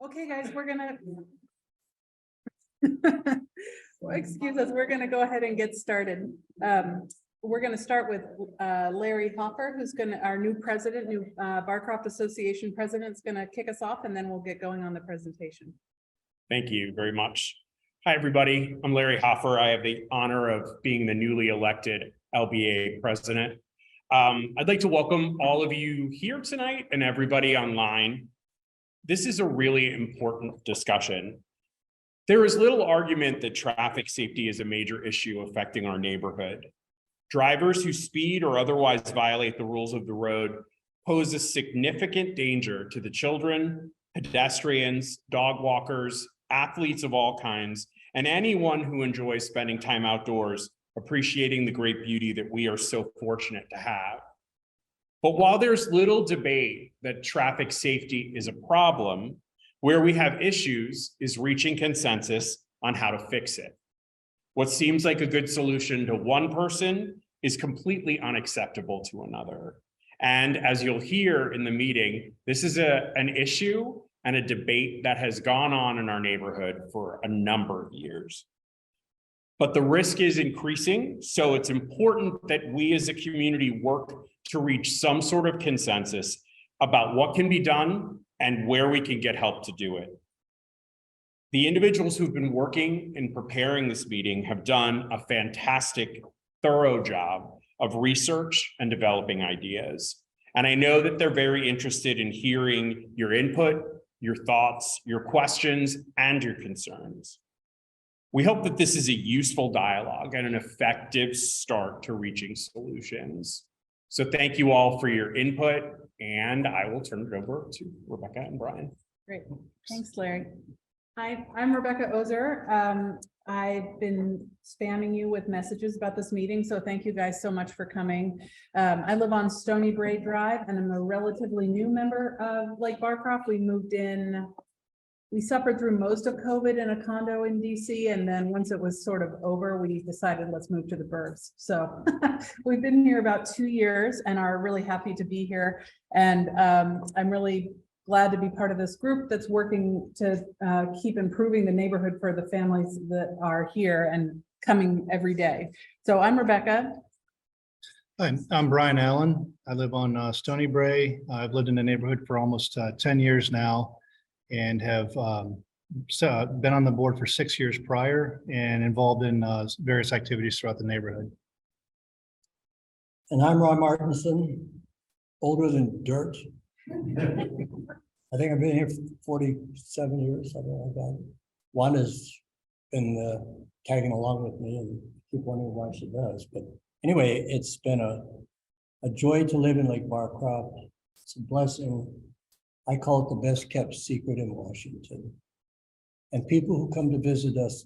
Okay, guys, we're gonna well, excuse us, we're gonna go ahead and get started. We're gonna start with Larry Hoffer, who's our new president, Barcroft Association president, is gonna kick us off, and then we'll get going on the presentation. Thank you very much. Hi, everybody. I'm Larry Hoffer. I have the honor of being the newly elected LBA president. I'd like to welcome all of you here tonight and everybody online. This is a really important discussion. There is little argument that traffic safety is a major issue affecting our neighborhood. Drivers who speed or otherwise violate the rules of the road pose a significant danger to the children, pedestrians, dog walkers, athletes of all kinds, and anyone who enjoys spending time outdoors, appreciating the great beauty that we are so fortunate to have. But while there's little debate that traffic safety is a problem, where we have issues is reaching consensus on how to fix it. What seems like a good solution to one person is completely unacceptable to another. And as you'll hear in the meeting, this is an issue and a debate that has gone on in our neighborhood for a number of years. But the risk is increasing, so it's important that we as a community work to reach some sort of consensus about what can be done and where we can get help to do it. The individuals who've been working and preparing this meeting have done a fantastic, thorough job of research and developing ideas. And I know that they're very interested in hearing your input, your thoughts, your questions, and your concerns. We hope that this is a useful dialogue and an effective start to reaching solutions. So thank you all for your input, and I will turn it over to Rebecca and Brian. Great, thanks, Larry. Hi, I'm Rebecca Ozer. I've been spamming you with messages about this meeting, so thank you guys so much for coming. I live on Stony Bray Drive, and I'm a relatively new member of Lake Barcroft. We moved in. We suffered through most of COVID in a condo in DC, and then once it was sort of over, we decided let's move to the burbs. So we've been here about 2 years and are really happy to be here. And I'm really glad to be part of this group that's working to keep improving the neighborhood for the families that are here and coming every day. So I'm Rebecca. Hi, I'm Brian Allen. I live on Stony Bray. I've lived in the neighborhood for almost 10 years now, and have been on the board for 6 years prior and involved in various activities throughout the neighborhood. And I'm Ron Martinson, older than dirt. I think I've been here for 47 years, something like that. Wanda's been tagging along with me, and keep wondering why she does. But anyway, it's been a joy to live in Lake Barcroft. It's a blessing. I call it the best kept secret in Washington. And people who come to visit us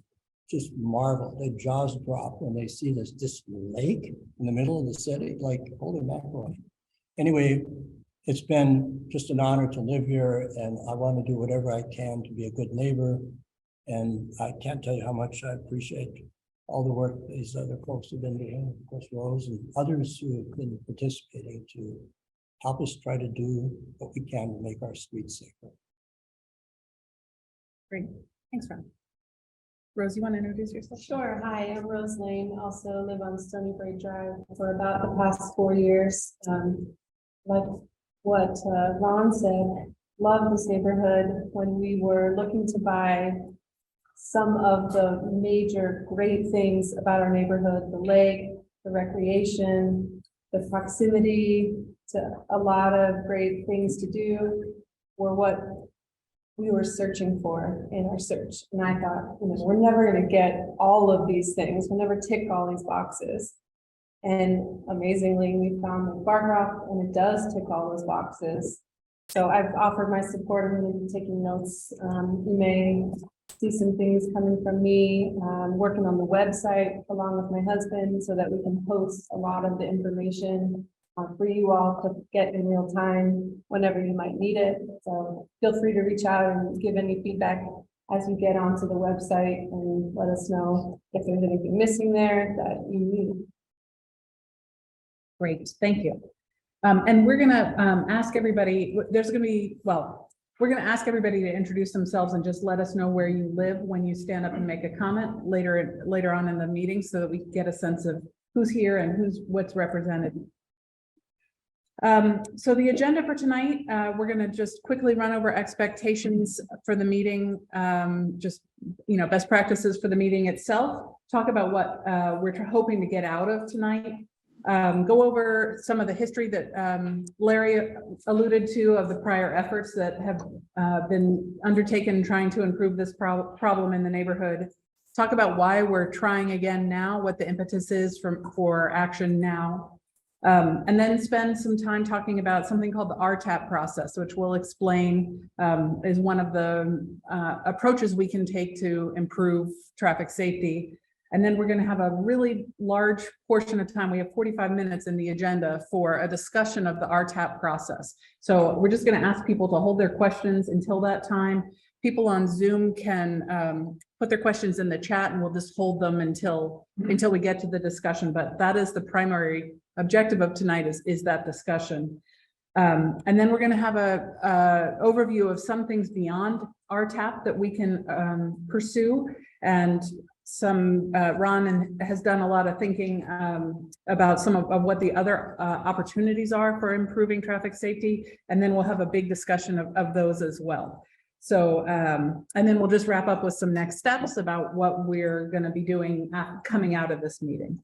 just marvel. Their jaws drop when they see this lake in the middle of the city, like, holy mackerel. Anyway, it's been just an honor to live here, and I want to do whatever I can to be a good neighbor. And I can't tell you how much I appreciate all the work these other folks have been doing, of course, Rose and others who have been participating to help us try to do what we can to make our streets safer. Great, thanks, Ron. Rose, you want to introduce yourself? Sure. Hi, I'm Rose Lane. Also live on Stony Bray Drive for about the past 4 years. Like what Ron said, love this neighborhood. When we were looking to buy some of the major great things about our neighborhood, the lake, the recreation, the proximity to a lot of great things to do, were what we were searching for in our search. And I thought, we're never going to get all of these things. We'll never tick all these boxes. And amazingly, we found the Barcroft, and it does tick all those boxes. So I've offered my support. I'm going to be taking notes. You may see some things coming from me, working on the website along with my husband so that we can post a lot of the information for you all to get in real time whenever you might need it. So feel free to reach out and give any feedback as we get onto the website, and let us know if there's anything missing there that you need. Great, thank you. And we're gonna ask everybody, there's gonna be, well, We're going to ask everybody to introduce themselves and just let us know where you live when you stand up and make a comment later on in the meeting so that we can get a sense of who's here and what's represented. So the agenda for tonight, we're going to just quickly run over expectations for the meeting, just, best practices for the meeting itself, talk about what we're hoping to get out of tonight, go over some of the history that Larry alluded to of the prior efforts that have been undertaken trying to improve this problem in the neighborhood, talk about why we're trying again now, what the impetus is for action now. And then spend some time talking about something called the RTAP process, which we'll explain is one of the approaches we can take to improve traffic safety. And then we're going to have a really large portion of time. We have 45 minutes in the agenda for a discussion of the RTAP process. So we're just going to ask people to hold their questions until that time. People on Zoom can put their questions in the chat and we'll just hold them until we get to the discussion. But that is the primary objective of tonight is that discussion. And then we're going to have a overview of some things beyond RTAP that we can pursue. And Ron has done a lot of thinking about some of what the other opportunities are for improving traffic safety. And then we'll have a big discussion of those as well. So, and then we'll just wrap up with some next steps about what we're going to be doing coming out of this meeting.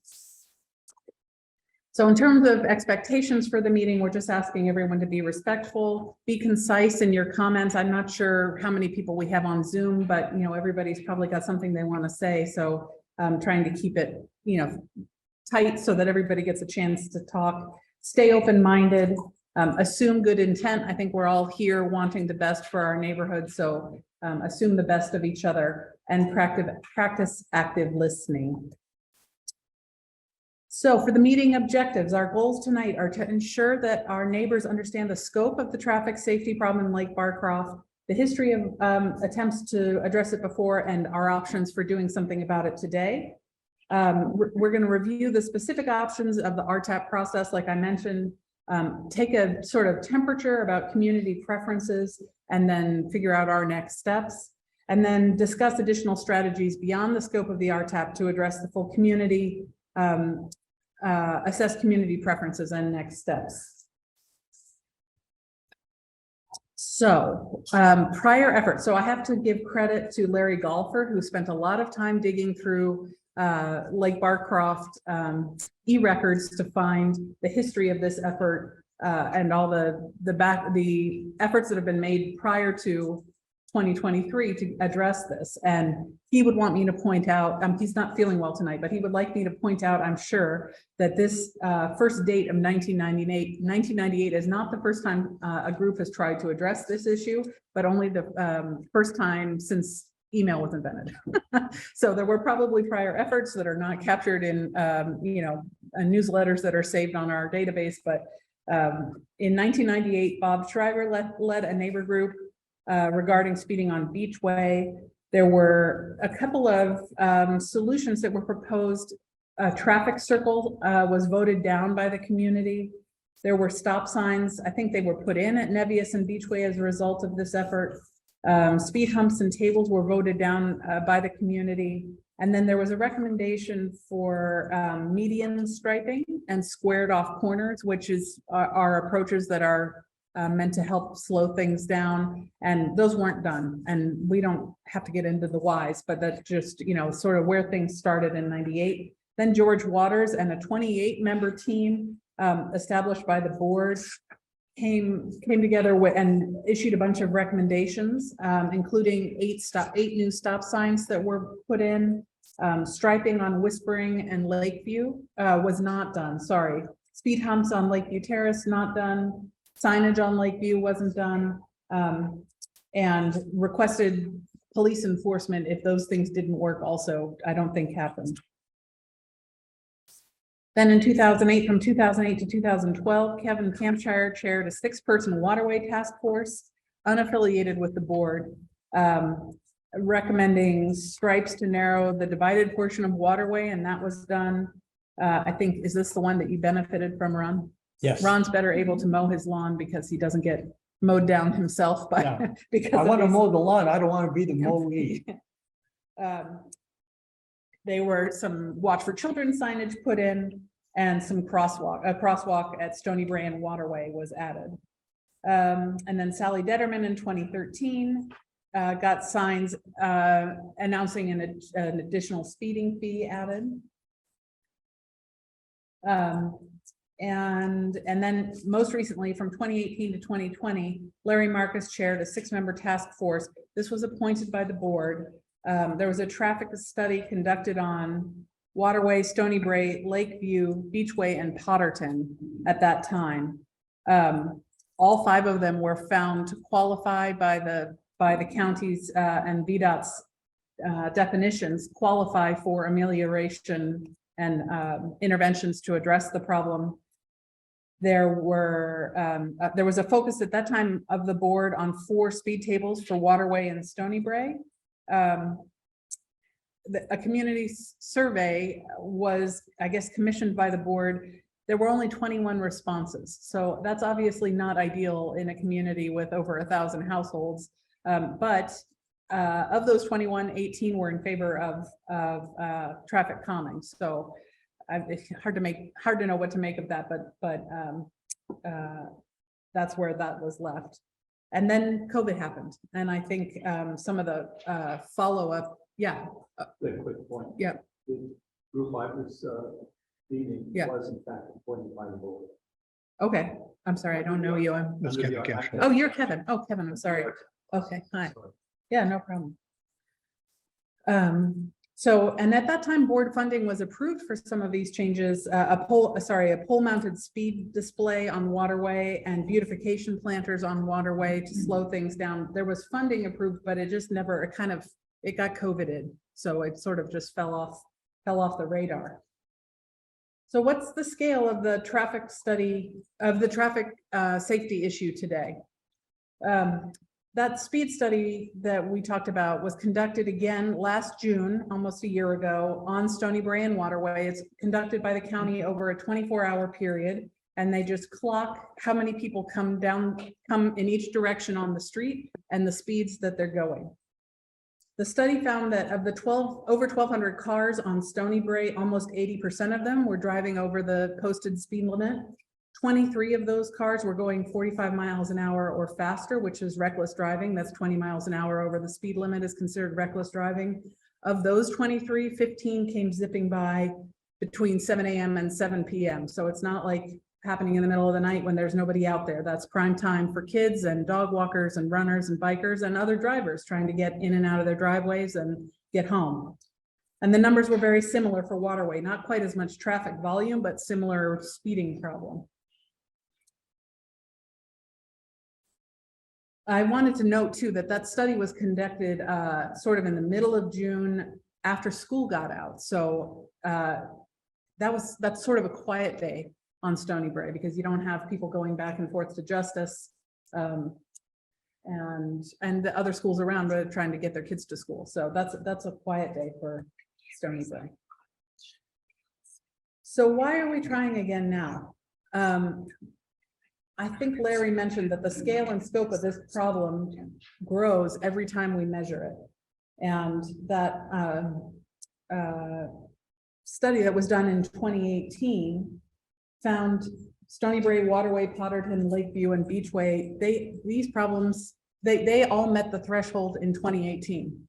So in terms of expectations for the meeting, we're just asking everyone to be respectful, be concise in your comments. I'm not sure how many people we have on Zoom, but everybody's probably got something they want to say. So I'm trying to keep it, tight so that everybody gets a chance to talk. Stay open-minded, assume good intent. I think we're all here wanting the best for our neighborhood. So assume the best of each other and practice active listening. So for the meeting objectives, our goals tonight are to ensure that our neighbors understand the scope of the traffic safety problem in Lake Barcroft, the history of attempts to address it before, and our options for doing something about it today. We're going to review the specific options of the RTAP process, like I mentioned, take a sort of temperature about community preferences, and then figure out our next steps, and then discuss additional strategies beyond the scope of the RTAP to address the full community, assess community preferences and next steps. So prior efforts. So I have to give credit to Larry Golfer, who spent a lot of time digging through Lake Barcroft e-records to find the history of this effort and all the efforts that have been made prior to 2023 to address this. And he would want me to point out, he's not feeling well tonight, but he would like me to point out, I'm sure, that this first date of 1998 is not the first time a group has tried to address this issue, but only the first time since email was invented. So there were probably prior efforts that are not captured in, newsletters that are saved on our database. But in 1998, Bob Shriver led a neighbor group regarding speeding on Beachway. There were a couple of solutions that were proposed. A traffic circle was voted down by the community. There were stop signs. I think they were put in at Nevius and Beachway as a result of this effort. Speed humps and tables were voted down by the community. And then there was a recommendation for median striping and squared off corners, which are approaches that are meant to help slow things down, and those weren't done. And we don't have to get into the whys, but that's just, sort of where things started in 98. Then George Waters and a 28-member team established by the board came together and issued a bunch of recommendations, including eight new stop signs that were put in. Striping on Whispering and Lakeview was not done. Sorry. Speed humps on Lakeview Terrace, not done. Signage on Lakeview wasn't done, and requested police enforcement if those things didn't work also, I don't think happened. Then in 2008, from 2008 to 2012, Kevin Campshire chaired a 6-person waterway task force, unaffiliated with the board, recommending stripes to narrow the divided portion of waterway, and that was done. I think, is this the one that you benefited from, Ron? Yes. Ron's better able to mow his lawn because he doesn't get mowed down himself, but Yeah. because I of want to these- mow the lawn. I don't want to be the mowee. They were some Watch for Children signage put in, and some a crosswalk at Stony Brae and Waterway was added. And then Sally Detterman in 2013 got signs announcing an additional speeding fee added. And then most recently, from 2018 to 2020, Larry Marcus chaired a 6-member task force. This was appointed by the board. There was a traffic study conducted on Waterway, Stony Brae, Lakeview, Beachway, and Potterton at that time. All 5 of them were found to qualify by the county's and VDOT's definitions, qualify for amelioration and interventions to address the problem. There was a focus at that time of the board on 4 speed tables for Waterway and Stony Brae. A community survey was, I guess, commissioned by the board. There were only 21 responses. So that's obviously not ideal in a community with over 1,000 households. But of those 21, 18 were in favor of traffic calming. So it's hard to know what to make of that, but that's where that was left. And then COVID happened. And I think some of the follow-up, yeah. Quick point. Yeah. The Group 5 was meeting Yeah. was in fact appointed by the board. Okay, I'm sorry, I don't know you. That's Under Kevin the- Cashel. Oh, you're Kevin. Oh, Kevin, I'm sorry. Okay, hi. Sorry. Yeah, no problem. So, and at that time, board funding was approved for some of these changes, a pole mounted speed display on Waterway and beautification planters on Waterway to slow things down. There was funding approved, but it just never, it got COVIDed. So it sort of just fell off the radar. So what's the scale of the traffic study of the traffic safety issue today? That speed study that we talked about was conducted again last June, almost a year ago, on Stony Brae and Waterway. It's conducted by the county over a 24-hour period, and they just clock how many people come in each direction on the street and the speeds that they're going. The study found that of the over 1,200 cars on Stony Brae, almost 80% of them were driving over the posted speed limit. 23 of those cars were going 45 miles an hour or faster, which is reckless driving. That's 20 miles an hour over the speed limit is considered reckless driving. Of those 23, 15 came zipping by between 7 a.m. and 7 p.m. So it's not like happening in the middle of the night when there's nobody out there. That's prime time for kids and dog walkers and runners and bikers and other drivers trying to get in and out of their driveways and get home. And the numbers were very similar for Waterway, not quite as much traffic volume, but similar speeding problem. I wanted to note too that study was conducted sort of in the middle of June after school got out. So that's sort of a quiet day on Stony Brae because you don't have people going back and forth to Justice and the other schools around are trying to get their kids to school. So that's a quiet day for Stony Brae. So why are we trying again now? I think Larry mentioned that the scale and scope of this problem grows every time we measure it. And that study that was done in 2018 found Stony Brae, Waterway, Potterton, Lakeview, and Beachway, these problems, they all met the threshold in 2018.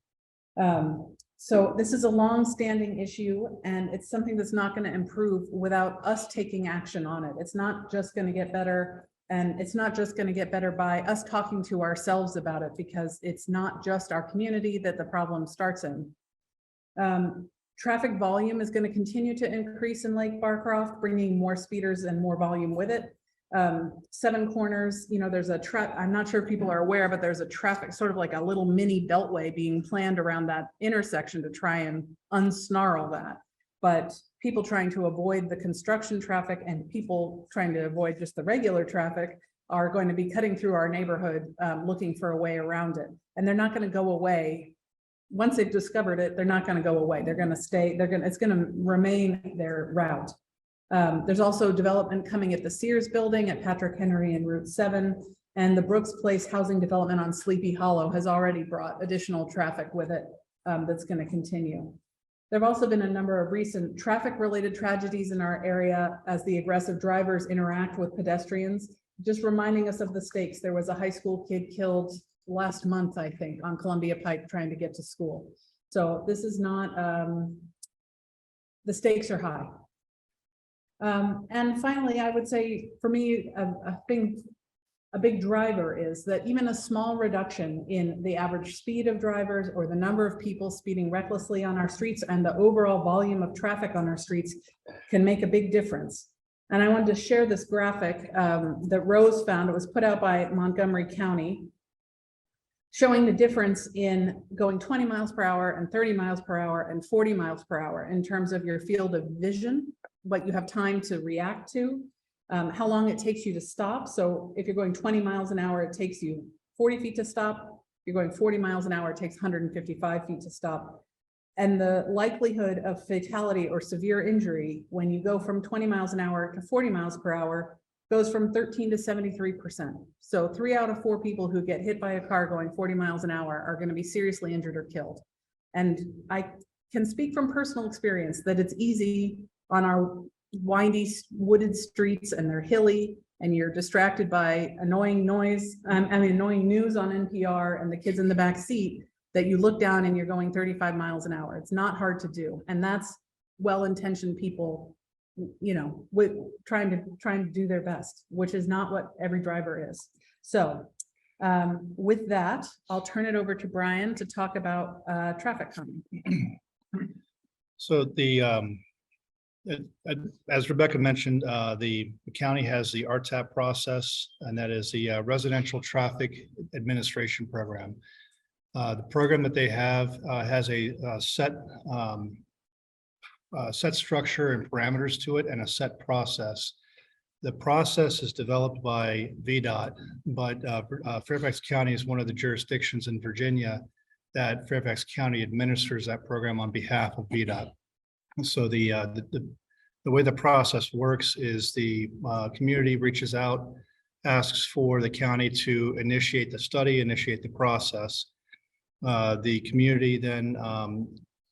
So this is a long-standing issue, and it's something that's not going to improve without us taking action on it. It's not just going to get better. And it's not just going to get better by us talking to ourselves about it, because it's not just our community that the problem starts in. Traffic volume is going to continue to increase in Lake Barcroft, bringing more speeders and more volume with it. 7 Corners, there's I'm not sure if people are aware, but there's a traffic, sort of like a little mini beltway being planned around that intersection to try and unsnarl that. But people trying to avoid the construction traffic and people trying to avoid just the regular traffic are going to be cutting through our neighborhood, looking for a way around it. And they're not going to go away. Once they've discovered it, they're not going to go away. They're going to stay, it's going to remain their route. There's also development coming at the Sears building at Patrick Henry and Route 7. And the Brooks Place housing development on Sleepy Hollow has already brought additional traffic with it, that's going to continue. There have also been a number of recent traffic-related tragedies in our area as the aggressive drivers interact with pedestrians, just reminding us of the stakes. There was a high school kid killed last month, I think, on Columbia Pike trying to get to school. So this is not, the stakes are high. And finally, I would say for me, a big driver is that even a small reduction in the average speed of drivers or the number of people speeding recklessly on our streets and the overall volume of traffic on our streets can make a big difference. And I wanted to share this graphic that Rose found. It was put out by Montgomery County, showing the difference in going 20 miles per hour and 30 miles per hour and 40 miles per hour in terms of your field of vision, what you have time to react to, how long it takes you to stop. So if you're going 20 miles an hour, it takes you 40 feet to stop. If you're going 40 miles an hour, it takes 155 feet to stop. And the likelihood of fatality or severe injury when you go from 20 miles an hour to 40 miles per hour goes from 13 to 73%. So 3 out of 4 people who get hit by a car going 40 miles an hour are going to be seriously injured or killed. And I can speak from personal experience that it's easy on our windy wooded streets, and they're hilly, and you're distracted by annoying noise, annoying news on NPR and the kids in the back seat, that you look down and you're going 35 miles an hour. It's not hard to do. And that's well-intentioned people, you know, with trying to do their best, which is not what every driver is. So with that, I'll turn it over to Brian to talk about traffic calming. So as Rebecca mentioned, the county has the RTAP process, and that is the Residential Traffic Administration Program. The program that they have has a set structure and parameters to it, and a set process. The process is developed by VDOT, but Fairfax County is one of the jurisdictions in Virginia that Fairfax County administers that program on behalf of VDOT. So the way the process works is the community reaches out, asks for the county to initiate the study, initiate the process. The community then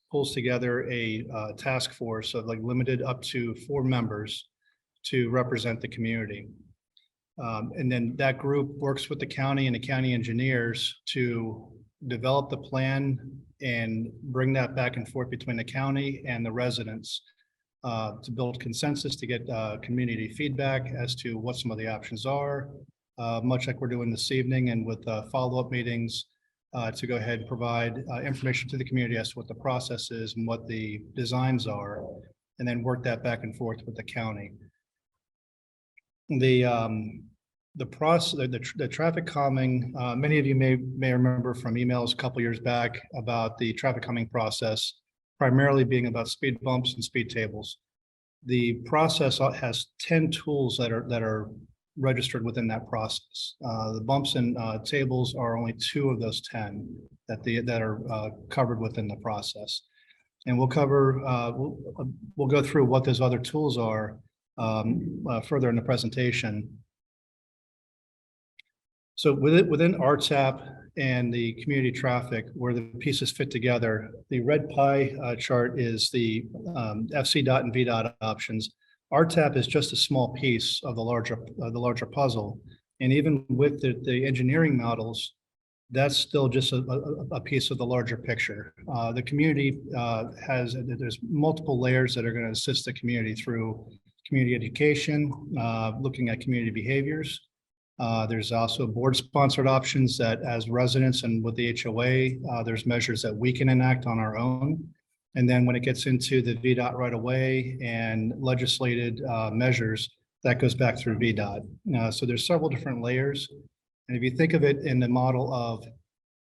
pulls together a task force of like limited up to 4 members to represent the community. And then that group works with the county and the county engineers to develop the plan and bring that back and forth between the county and the residents to build consensus, to get community feedback as to what some of the options are, much like we're doing this evening, and with follow-up meetings to go ahead and provide information to the community as to what the process is and what the designs are, and then work that back and forth with the county. The traffic calming, many of you may remember from emails a couple years back about the traffic calming process, primarily being about speed bumps and speed tables. The process has 10 tools that are registered within that process. The bumps and tables are only 2 of those 10 that are covered within the process. And we'll cover, we'll go through what those other tools are further in the presentation. So within RTAP and the community traffic, where the pieces fit together, the red pie chart is the FCDOT and VDOT options. RTAP is just a small piece of the larger puzzle, and even with the engineering models, that's still just a piece of the larger picture. The community there's multiple layers that are going to assist the community through community education, looking at community behaviors. There's also board-sponsored options that, as residents and with the HOA, there's measures that we can enact on our own. And then when it gets into the VDOT right away and legislated measures, that goes back through VDOT. So there's several different layers. And if you think of it in the model of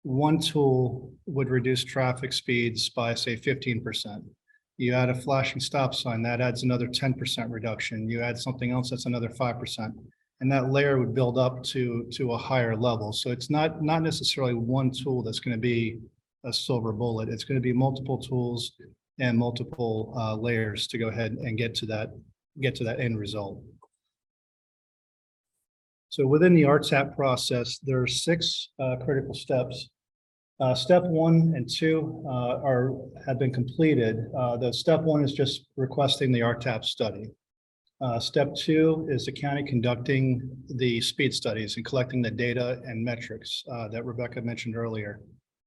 one tool would reduce traffic speeds by, say, 15%. You add a flashing stop sign, that adds another 10% reduction. You add something else, that's another 5%. And that layer would build up to a higher level. So it's not necessarily one tool that's going to be a silver bullet. It's going to be multiple tools and multiple layers to go ahead and get to that end result. So within the RTAP process, there are 6 critical steps. Step 1 and 2 have been completed. The step 1 is just requesting the RTAP study. Step 2 is the county conducting the speed studies and collecting the data and metrics that Rebecca mentioned earlier.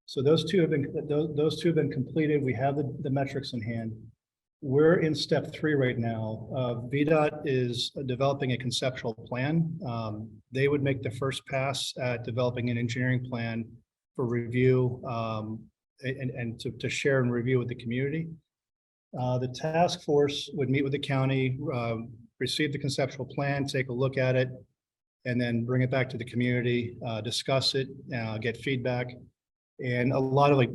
So those two have been completed. We have the metrics in hand. We're in step 3 right now. VDOT is developing a conceptual plan. They would make the first pass at developing an engineering plan for review and to share and review with the community. The task force would meet with the county, receive the conceptual plan, take a look at it, and then bring it back to the community, discuss it, get feedback. And a lot of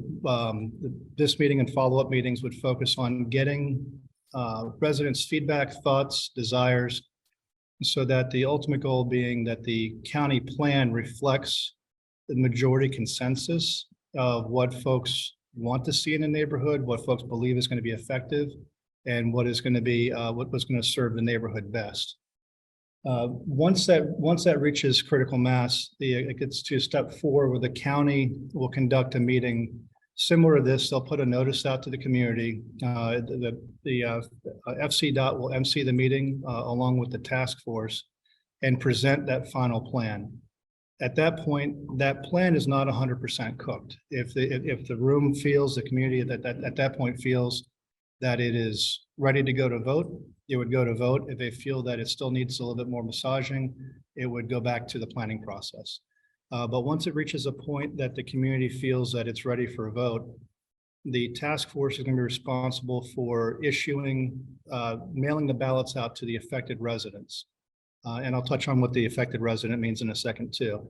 this meeting and follow-up meetings would focus on getting residents' feedback, thoughts, desires, so that the ultimate goal being that the county plan reflects the majority consensus of what folks want to see in the neighborhood, what folks believe is going to be effective, and what is going to be what's going to serve the neighborhood best. Once that reaches critical mass, it gets to step 4, where the county will conduct a meeting similar to this. They'll put a notice out to the community. The FCDOT will MC the meeting along with the task force and present that final plan. At that point, that plan is not 100% cooked. If the room feels, the community at that point feels that it is ready to go to vote, it would go to vote. If they feel that it still needs a little bit more massaging, it would go back to the planning process. But once it reaches a point that the community feels that it's ready for a vote, the task force is going to be responsible for mailing the ballots out to the affected residents. And I'll touch on what the affected resident means in a second too.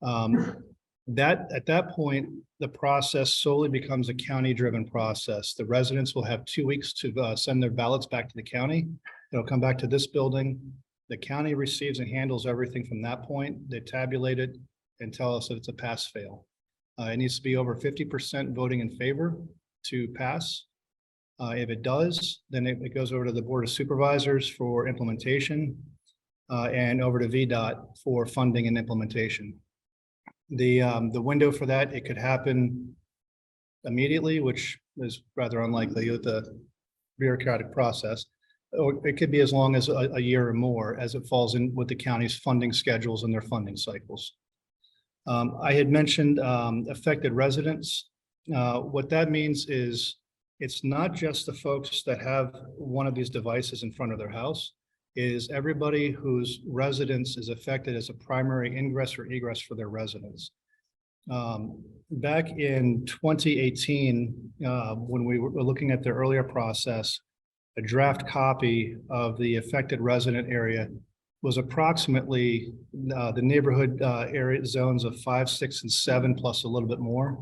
At that point, the process solely becomes a county-driven process. The residents will have 2 weeks to send their ballots back to the county. It'll come back to this building. The county receives and handles everything from that point. They tabulate it and tell us that it's a pass-fail. It needs to be over 50% voting in favor to pass. If it does, then it goes over to the Board of Supervisors for implementation and over to VDOT for funding and implementation. The window for that, it could happen immediately, which is rather unlikely with the bureaucratic process, or it could be as long as a year or more, as it falls in with the county's funding schedules and their funding cycles. I had mentioned affected residents. What that means is it's not just the folks that have one of these devices in front of their house. Is everybody whose residence is affected as a primary ingress or egress for their residents. Back in 2018, when we were looking at the earlier process, a draft copy of the affected resident area was approximately the neighborhood area zones of 5, 6, and 7, plus a little bit more.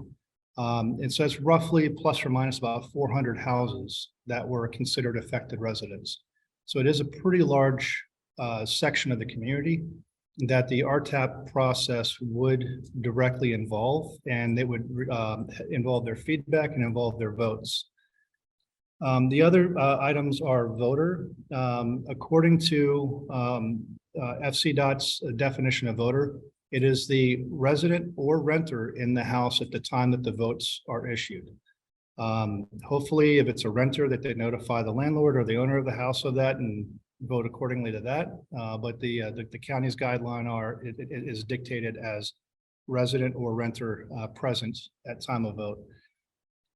And so it's roughly plus or minus about 400 houses that were considered affected residents. So it is a pretty large section of the community that the RTAP process would directly involve, and it would involve their feedback and involve their votes. The other items are voter. According to FCDOT's definition of voter, it is the resident or renter in the house at the time that the votes are issued. Hopefully, if it's a renter, that they notify the landlord or the owner of the house of that and vote accordingly to that. But the county's guideline is dictated as resident or renter present at time of vote.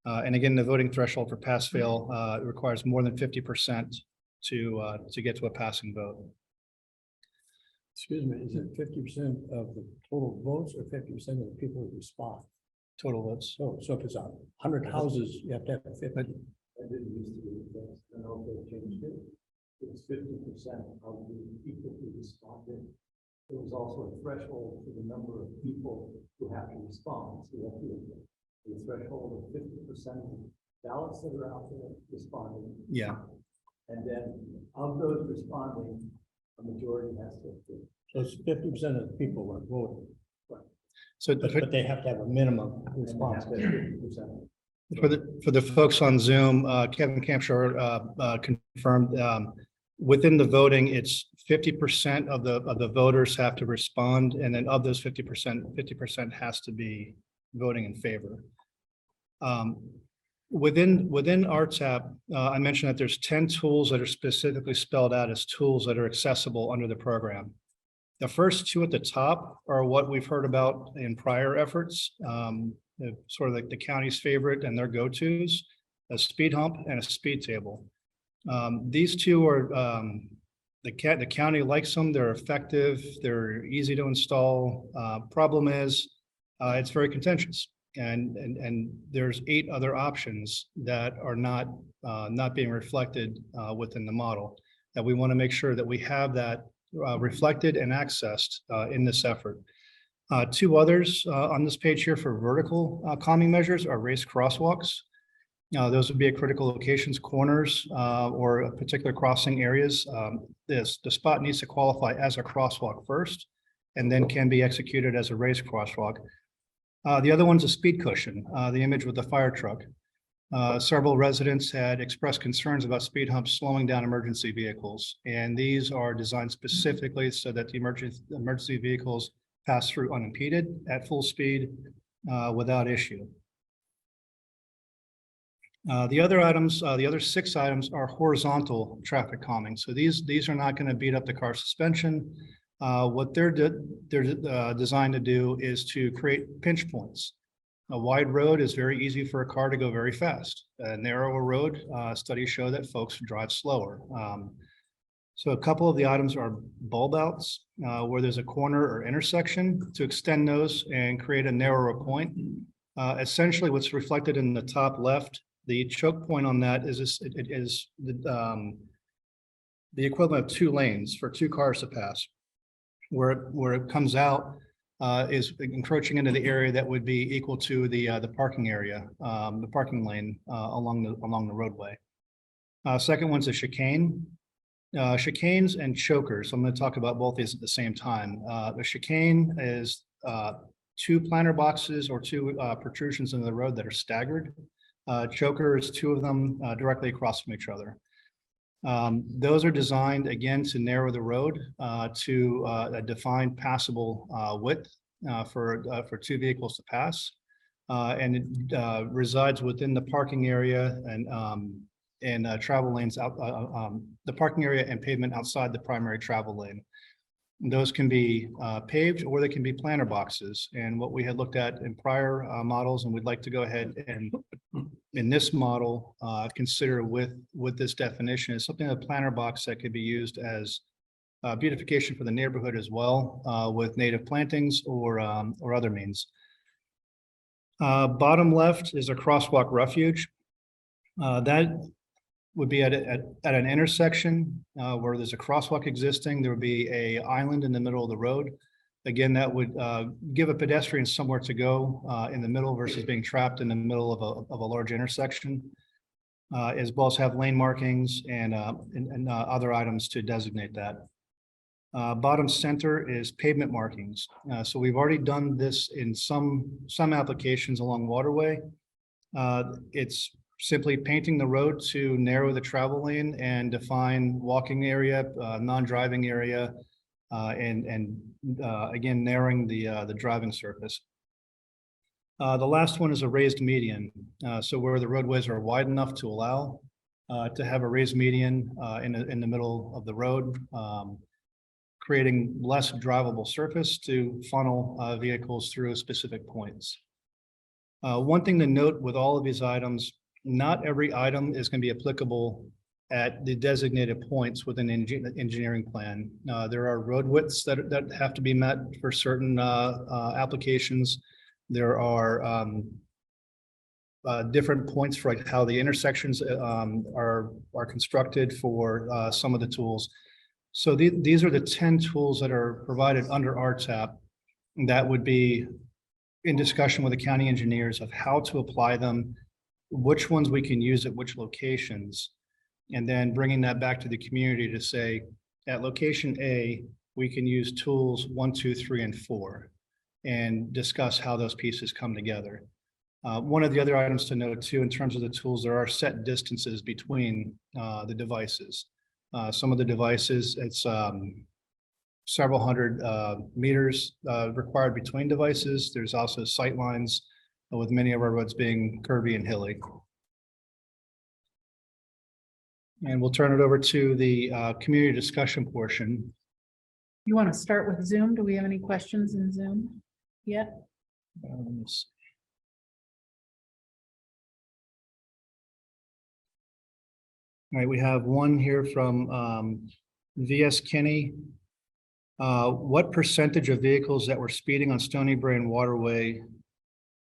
And again, the voting threshold for pass-fail requires more than 50% to get to a passing vote. Excuse me, is it 50% of the total votes or 50% of the people who respond? Total votes. So if it's 100 houses, you have to have 50. I didn't used to be the case. I don't know if they changed it. It was 50% of the people who responded. There was also a threshold for the number of people who have to respond. So you have to a threshold of 50% of ballots that are out there responding. Yeah. And then of those responding, a majority has to. So it's 50% of the people who are voting. So But they have to have a minimum response. 50%. for the folks on Zoom, Kevin Campshire confirmed within the voting, it's 50% of the voters have to respond, and then of those 50% has to be voting in favor. Within RTAP, I mentioned that there's 10 tools that are specifically spelled out as tools that are accessible under the program. The first two at the top are what we've heard about in prior efforts, sort of like the county's favorite and their go-tos, a speed hump and a speed table. These two are, the county likes them, they're effective, they're easy to install. Problem is, it's very contentious. And there's 8 other options that are not being reflected within the model, that we want to make sure that we have that reflected and accessed in this effort. 2 others on this page here for vertical calming measures are raised crosswalks. Those would be at critical locations, corners, or particular crossing areas. The spot needs to qualify as a crosswalk first, and then can be executed as a raised crosswalk. The other one's a speed cushion, the image with the fire truck. Several residents had expressed concerns about speed humps slowing down emergency vehicles, and these are designed specifically so that the emergency vehicles pass through unimpeded at full speed without issue. The other 6 items are horizontal traffic calming. So these are not going to beat up the car suspension. What they're designed to do is to create pinch points. A wide road is very easy for a car to go very fast. A narrower road, studies show that folks drive slower. So a couple of the items are bulb outs, where there's a corner or intersection, to extend those and create a narrower point. Essentially, what's reflected in the top left, the choke point on that is the equivalent of 2 lanes for 2 cars to pass. Where it comes out is encroaching into the area that would be equal to the parking area, the parking lane along the roadway. Second one's a chicane. Chicanes and chokers. I'm going to talk about both these at the same time. The chicane is 2 planter boxes or 2 protrusions in the road that are staggered. Choker is 2 of them directly across from each other. Those are designed again to narrow the road to a defined passable width for 2 vehicles to pass, and it resides within the parking area and travel lanes out, the parking area and pavement outside the primary travel lane. Those can be paved, or they can be planter boxes. And what we had looked at in prior models, and we'd like to go ahead and in this model consider with this definition, is something, a planter box that could be used as beautification for the neighborhood as well, with native plantings or other means. Bottom left is a crosswalk refuge. That would be at an intersection where there's a crosswalk existing. There would be a island in the middle of the road. Again, that would give a pedestrian somewhere to go in the middle versus being trapped in the middle of a large intersection, as well as have lane markings and other items to designate that. Bottom center is pavement markings. So we've already done this in some applications along waterway. It's simply painting the road to narrow the travel lane and define walking area, non-driving area, and again, narrowing the driving surface. The last one is a raised median. So where the roadways are wide enough to allow to have a raised median in the middle of the road, creating less drivable surface to funnel vehicles through specific points. One thing to note with all of these items, not every item is going to be applicable at the designated points within the engineering plan. There are road widths that have to be met for certain applications. There are different points for like how the intersections are constructed for some of the tools. So these are the 10 tools that are provided under RTAP that would be in discussion with the county engineers of how to apply them, which ones we can use at which locations, and then bringing that back to the community to say, at location A, we can use tools 1, 2, 3, and 4, and discuss how those pieces come together. One of the other items to note too, in terms of the tools, there are set distances between the devices. Some of the devices, it's several hundred meters required between devices. There's also sight lines with many of our roads being curvy and hilly. And we'll turn it over to the community discussion portion. You want to start with Zoom? Do we have any questions in Zoom yet? Let's see. All right, we have one here from VS Kinney. What percentage of vehicles that were speeding on Stony Brae Waterway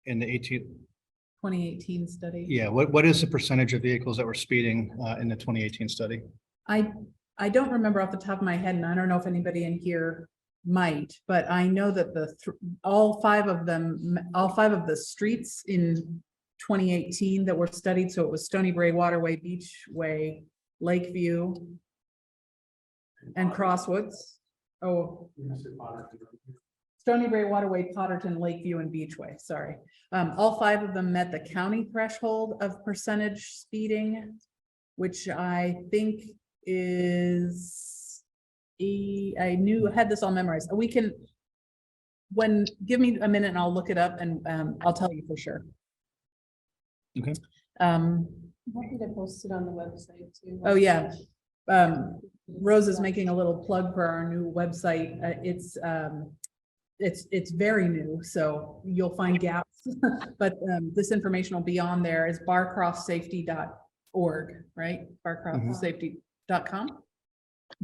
in the 2018 study? Yeah, what is the percentage of vehicles that were speeding in the 2018 study? I don't remember off the top of my head, and I don't know if anybody in here might, but I know that all five of the streets in 2018 that were studied, so it was Stony Brae Waterway, Beachway, Lakeview, and Crosswoods. Oh, Stony Brae Waterway, Potterton, Lakeview, and Beachway, sorry. All five of them met the county threshold of percentage speeding, which I think is, I had this all memorized. We can, give me a minute and I'll look it up and I'll tell you for sure. Okay. I'm happy to post it on the website too. Oh, yeah. Rose is making a little plug for our new website. It's very new, so you'll find gaps, but this information will be on there. Is barcroftsafety.org, right? Barcroftsafety.com?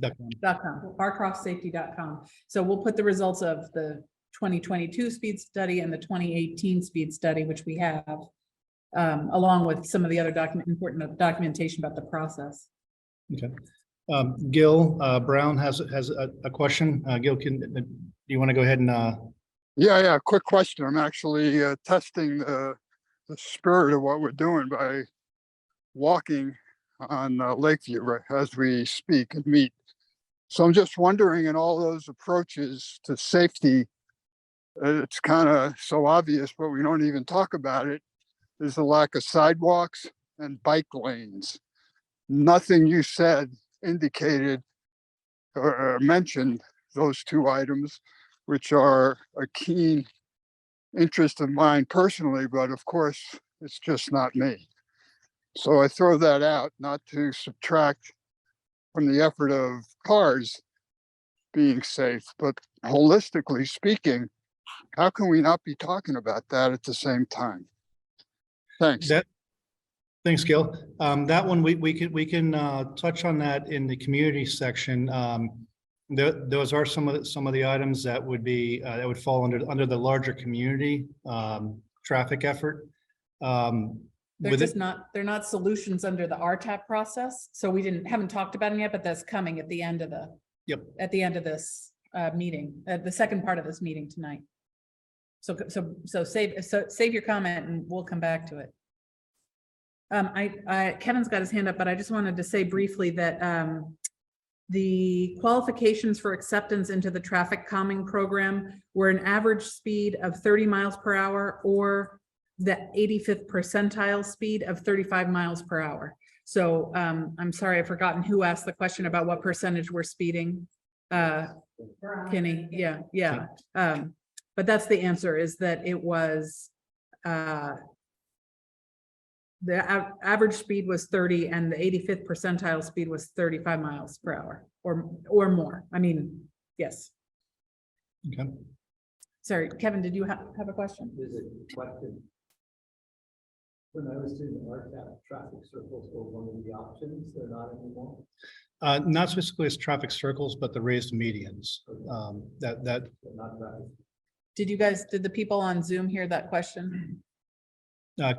Barcroftsafety.com. So we'll put the results of the 2022 speed study and the 2018 speed study, which we have, along with some of the other important documentation about the process. Okay. Gil Brown has a question. Gil, do you want to go ahead and Yeah, quick question. I'm actually testing the spirit of what we're doing by walking on Lakeview as we speak and meet. So I'm just wondering, in all those approaches to safety, it's kind of so obvious, but we don't even talk about it. There's a lack of sidewalks and bike lanes. Nothing you said indicated or mentioned those two items, which are a keen interest of mine personally, but of course, it's just not me. So I throw that out, not to subtract from the effort of cars being safe, but holistically speaking, how can we not be talking about that at the same time? Thanks. Thanks, Gil. That one, we can touch on that in the community section. Those are some of the items that would be that would fall under the larger community traffic effort. They're not solutions under the RTAP process, so we haven't talked about them yet, but that's coming at the end of this meeting, the second part of this meeting tonight. So save your comment and we'll come back to it. Kevin's got his hand up, but I just wanted to say briefly that the qualifications for acceptance into the traffic calming program were an average speed of 30 miles per hour or the 85th percentile speed of 35 miles per hour. So I'm sorry, I've forgotten who asked the question about what percentage we're speeding. Kenny, yeah. But that's the answer, is that it was the average speed was 30 and the 85th percentile speed was 35 miles per hour or more. I mean, yes. Okay. Sorry, Kevin, did you have a question? There's a question. When I was doing the RTAP, traffic circles were one of the options. They're not anymore. Not specifically as traffic circles, but the raised medians. But not traffic. Did the people on Zoom hear that question?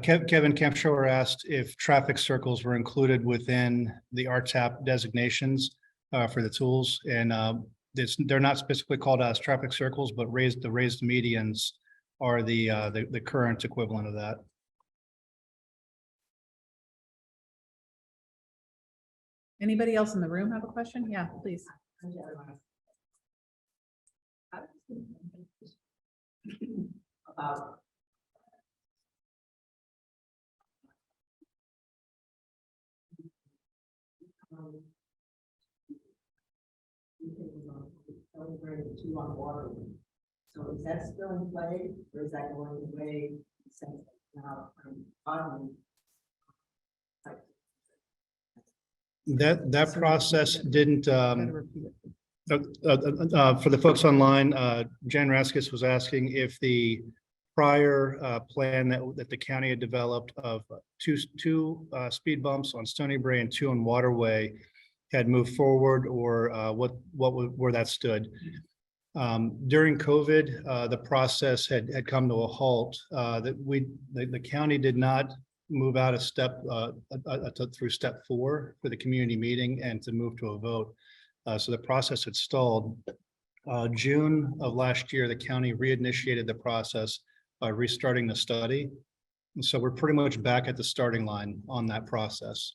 Kevin Campshire asked if traffic circles were included within the RTAP designations for the tools, and they're not specifically called as traffic circles, but the raised medians are the current equivalent of that. Anybody else in the room have a question? Yeah, please. Two on water. So is that still in play, or is that going away since now on? That process didn't, Gotta repeat it. for the folks online, Jan Raskis was asking if the prior plan that the county had developed of two speed bumps on Stony Bray and two on Waterway had moved forward, or where that stood. During COVID, the process had come to a halt. The county did not move out a step through step 4 for the community meeting and to move to a vote. So the process had stalled. June of last year, the county reinitiated the process by restarting the study. And so we're pretty much back at the starting line on that process.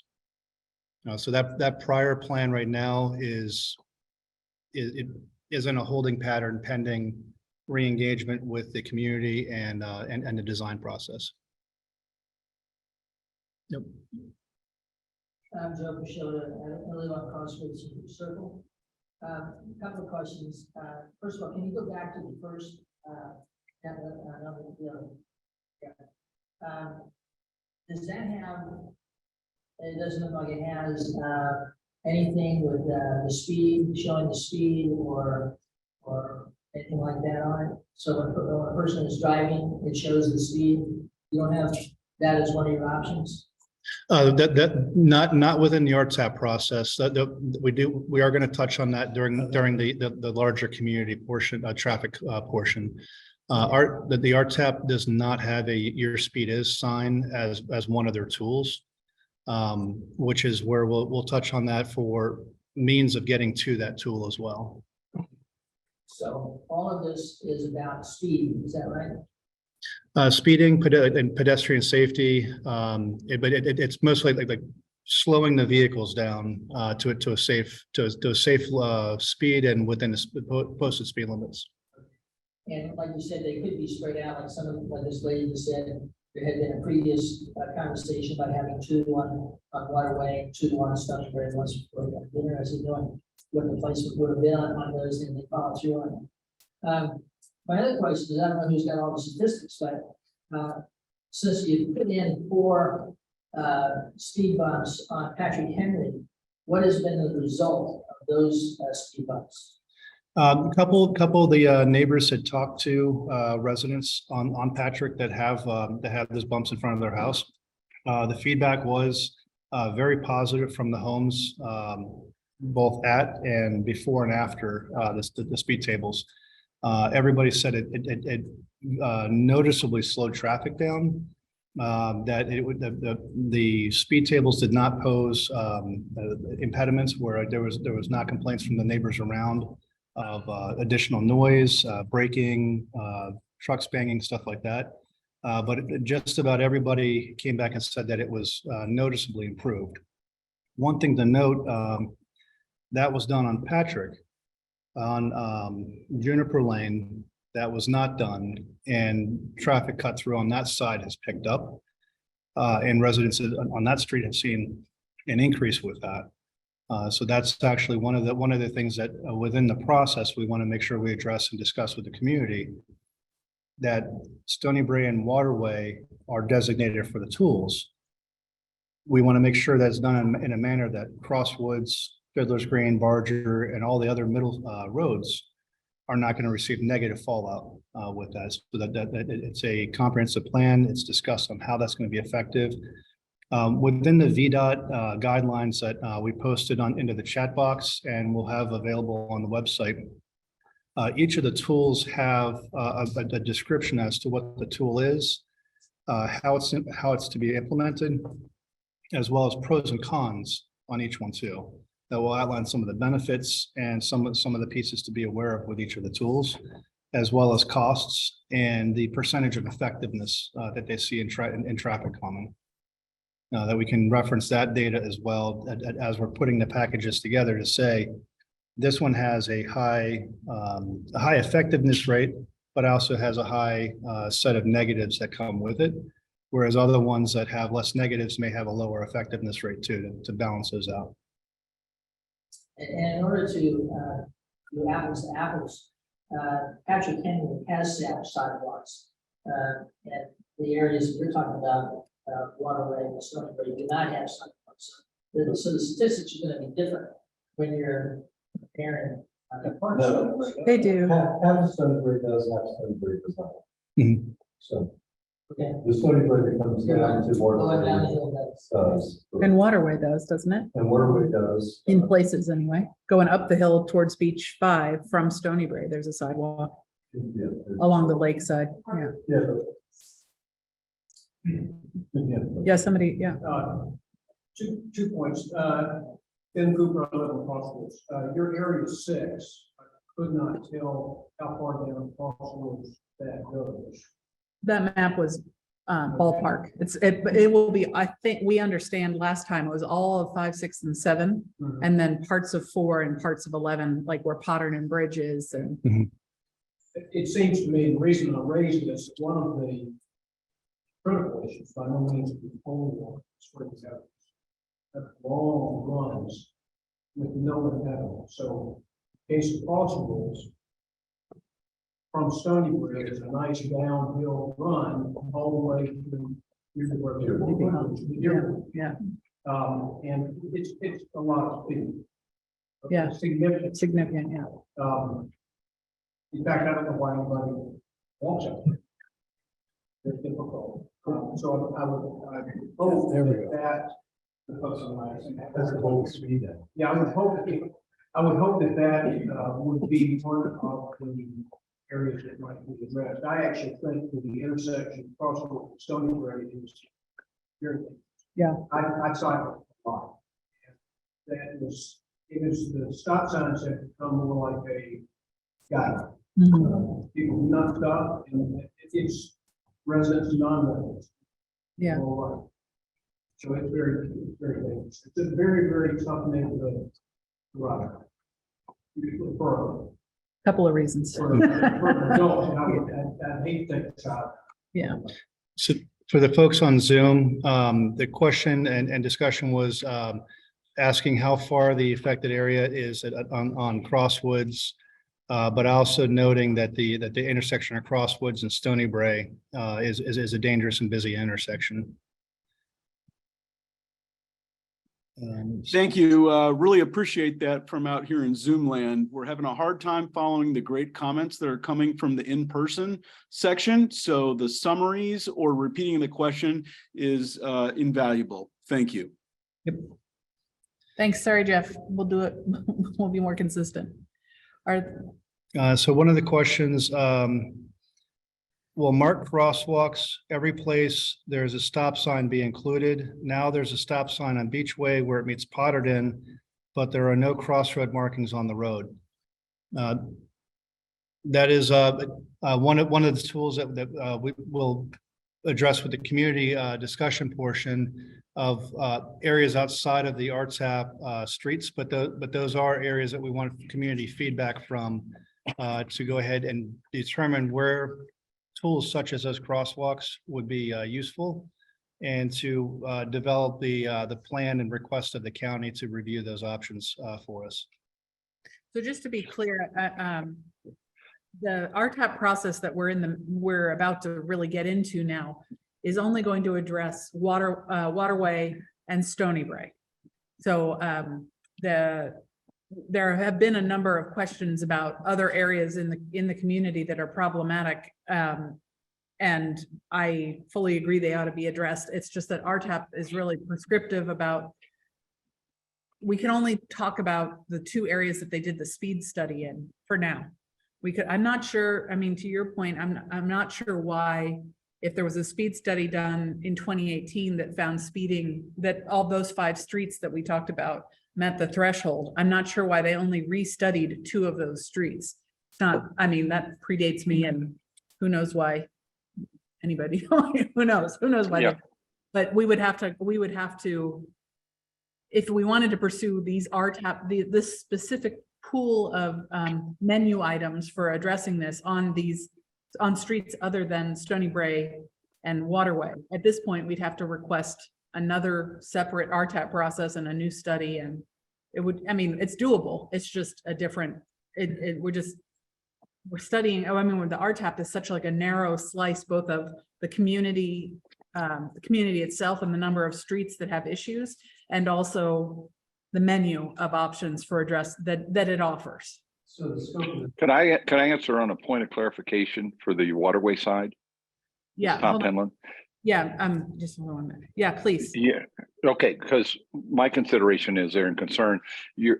So that prior plan right now is in a holding pattern pending re-engagement with the community and the design process. Yep. I'm Joe Pashota, I live on Crossroads Circle. A couple of questions. First of all, can you go back to the first, does that have, it doesn't look like it has, anything with, the speed, showing the speed or anything like that on it? So when a person is driving, it shows the speed. You don't have that as one of your options? That not within the RTAP process. We are going to touch on that during the larger community portion, traffic portion. The RTAP does not have a your speed is sign as one of their tools, which is where we'll touch on that for means of getting to that tool as well. So all of this is about speed, is that right? Speeding and pedestrian safety, but it's mostly like slowing the vehicles down to a safe speed and within the posted speed limits. And like you said, they could be spread out, like like this lady just said, there had been a previous conversation about having two on Waterway, two on Stony Bray, once before we got dinner, as you know, what the placement would have been on those, and they followed through on it. My other question is, I don't know who's got all the statistics, but since you put in 4 speed bumps on Patrick Henry, what has been the result of those speed bumps? A couple of the neighbors had talked to residents on Patrick that have those bumps in front of their house. The feedback was very positive from the homes, both at and before and after the speed tables. Everybody said it noticeably slowed traffic down. That the speed tables did not pose impediments where there was not complaints from the neighbors around of additional noise, braking, trucks banging, stuff like that. But just about everybody came back and said that it was noticeably improved. One thing to note, that was done on Patrick. On Juniper Lane, that was not done, and traffic cut through on that side has picked up. And residents on that street have seen an increase with that. So that's actually one of the things that within the process, we want to make sure we address and discuss with the community, that Stony Bray and Waterway are designated for the tools. We want to make sure that's done in a manner that Crosswoods, Fiddler's Green, Barger, and all the other middle roads are not going to receive negative fallout with that. So that it's a comprehensive plan. It's discussed on how that's going to be effective. Within the VDOT guidelines that we posted into the chat box and we'll have available on the website, each of the tools have a description as to what the tool is, how it's to be implemented, as well as pros and cons on each one too. That will outline some of the benefits and some of the pieces to be aware of with each of the tools, as well as costs and the percentage of effectiveness that they see in traffic calming. That we can reference that data as well as we're putting the packages together to say, this one has a high effectiveness rate, but also has a high set of negatives that come with it. Whereas other ones that have less negatives may have a lower effectiveness rate too, to balance those out. And in order to do apples to apples, Patrick Henry has sidewalks. And the areas we're talking about, waterway and stuff, but you do not have sidewalks. So the statistics are gonna be different when you're comparing. No. They do. Half of Stony Brook does, half of Stony Brook does not. Mhm. So Okay. the Stony Brook that comes down to Going down the Waterway hill, that's. does. And Waterway does, doesn't it? And Waterway does. In places anyway, going up the hill towards Beach 5 from Stony Bray, there's a sidewalk Yeah. along the lakeside. Yeah. Yeah. Yeah. Yeah, somebody, yeah. Two points. Ben Cooper, I live in Crossroads. Your area is 6. I could not tell how far down Crossroads that goes. That map was ballpark. It will be, I think we understand last time it was all of 5, 6, and 7, and then parts of 4 and parts of 11, like where Potterton Bridge is and. It seems to me the reason I raised this, one of the critical issues, by no means the only one, is for example, that long runs with no impediment. So, case of Crossroads, from Stony Brook is a nice downhill run all the way to Yeah, and it's a lot of speed. Yeah. Significant. significant, yeah. In fact, I don't know why anybody walks up there. It's difficult. So I would hope There we go. that. That's a whole speed. Yeah, I would hope that would be one of the areas that might be addressed. I actually think that the intersection crossroad Stony Brook is very. Yeah. I cycle a lot. That was, the stop signs have become more like a guide. Mhm. People do not stop, and it's residents and non-residents. Yeah. So it's very dangerous. It's a very, very tough neighborhood to ride. For Couple of reasons. adults, I hate to take this out. Yeah. So for the folks on Zoom, the question and discussion was asking how far the affected area is on Crosswoods, but also noting that the intersection of Crosswoods and Stony Bray is a dangerous and busy intersection. Thank you. Really appreciate that from out here in Zoom land. We're having a hard time following the great comments that are coming from the in-person section. So the summaries or repeating the question is invaluable. Thank you. Yep. Thanks. Sorry, Jeff. We'll do it. We'll be more consistent. So one of the questions, will marked crosswalks every place there's a stop sign be included? Now there's a stop sign on Beachway where it meets Potterton, but there are no crossroad markings on the road. That is one of the tools that we will address with the community discussion portion of areas outside of the RTAP streets, but those are areas that we want community feedback from to go ahead and determine where tools such as those crosswalks would be useful, and to develop the plan and request of the county to review those options for us. So just to be clear, the RTAP process that we're about to really get into now is only going to address waterway and Stony Bray. So there have been a number of questions about other areas in the community that are problematic. And I fully agree they ought to be addressed. It's just that RTAP is really prescriptive about, we can only talk about the 2 areas that they did the speed study in for now. I'm not sure, I mean, to your point, I'm not sure why, if there was a speed study done in 2018 that found speeding, that all those 5 streets that we talked about met the threshold. I'm not sure why they only restudied 2 of those streets. It's not, I mean, that predates me, and who knows why anybody, who knows why. Yeah. But we would have to, if we wanted to pursue these RTAP, this specific pool of menu items for addressing this on streets other than Stony Bray and Waterway, at this point, we'd have to request another separate RTAP process and a new study, and it would, I mean, it's doable. It's just a different we're studying, I mean, with the RTAP is such like a narrow slice, both of the community itself and the number of streets that have issues, and also the menu of options for address that it offers. So the scope of Can I answer on a point of clarification for the waterway side? Yeah, Tom hold on. Penland? Yeah, just hold on a minute. Yeah, please. Yeah, okay, because my consideration is there and concern, you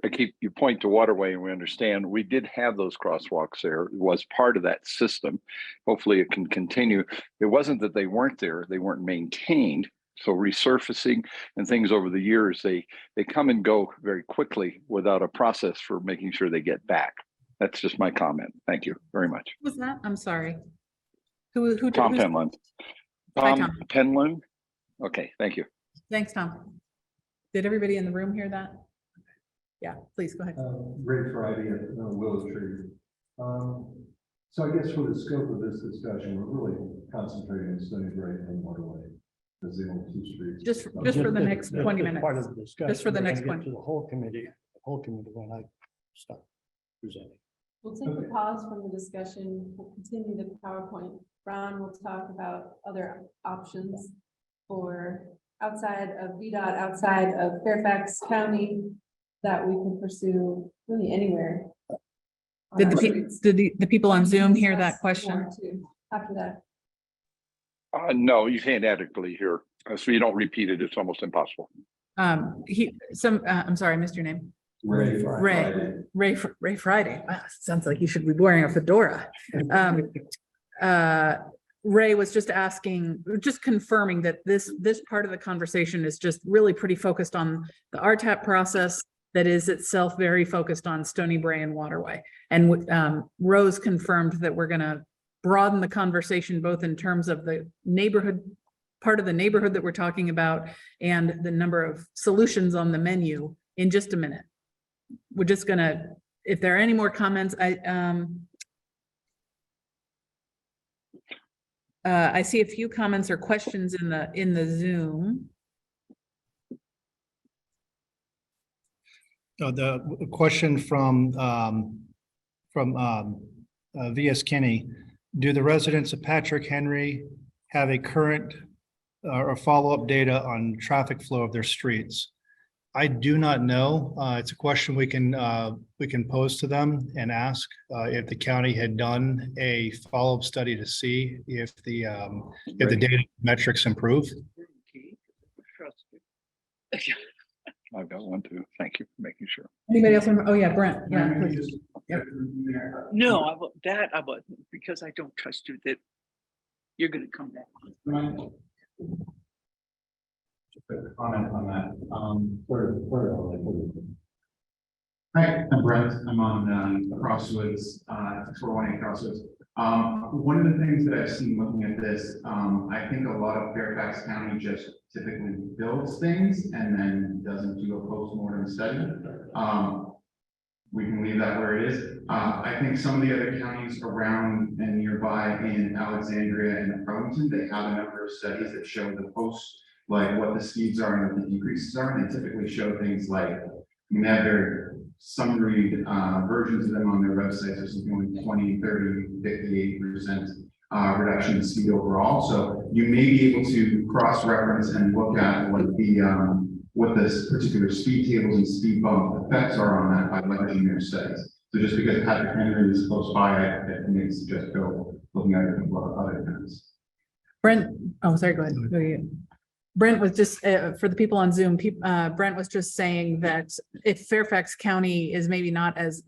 point to waterway and we understand, we did have those crosswalks there. It was part of that system. Hopefully it can continue. It wasn't that they weren't there, they weren't maintained. So resurfacing and things over the years, they come and go very quickly without a process for making sure they get back. That's just my comment. Thank you very much. Who was that? I'm sorry. Who? Tom who's- Penland. Hi, Tom Tom. Penland. Okay, thank you. Thanks, Tom. Did everybody in the room hear that? Yeah, please go ahead. Great Friday at Willow Tree. So I guess for the scope of this discussion, we're really concentrating on Stony Brook and Waterway as the only two streets. Just for the next 20 minutes. Part of the discussion. Just for the We're next gonna get 20. To the whole committee when I start presenting. We'll take a pause from the discussion. We'll continue the PowerPoint. Ron will talk about other options for outside of VDOT, outside of Fairfax County that we can pursue really anywhere. on Did our the streets. the people on Zoom hear that Discuss question? more too After that. No, you can't adequately hear. So you don't repeat it. It's almost impossible. I'm sorry, I missed your name. Ray Ray Friday. Wow, sounds like you should be wearing a fedora. Ray was just confirming that this part of the conversation is just really pretty focused on the RTAP process that is itself very focused on Stony Bray and Waterway. And Rose confirmed that we're gonna broaden the conversation both in terms of the neighborhood, part of the neighborhood that we're talking about, and the number of solutions on the menu in just a minute. We're just gonna, if there are any more comments, I see a few comments or questions in the Zoom. The question from VS Kinney, do the residents of Patrick Henry have a current or follow-up data on traffic flow of their streets? I do not know. It's a question we can pose to them and ask if the county had done a follow-up study to see if the data metrics improve. I've got one too. Thank you for making sure. Anybody else? Oh, yeah, Brent. Yeah, please. No, I wasn't, because I don't trust you that you're gonna come back. Just a comment on that. Hi, I'm Brent. I'm on Crosswoods, 418 Crosswoods. One of the things that I've seen looking at this, I think a lot of Fairfax County just typically builds things and then doesn't do a post-mortem study. We can leave that where it is. I think some of the other counties around and nearby in Alexandria and Arlington, they have a number of studies that show the post, like what the speeds are and what the decreases are. And they typically show things like, they have their summary versions of them on their websites. There's something like 20, 30, 58% reduction in speed overall. So you may be able to cross-reference and look at what this particular speed tables and speed bump effects are on that by leveraging their studies. So just because Patrick Henry is close by, it makes just go looking at a couple of other things. Brent, oh, sorry, go ahead. Brent was just, for the people on Zoom, Brent was just saying that if Fairfax County is maybe not as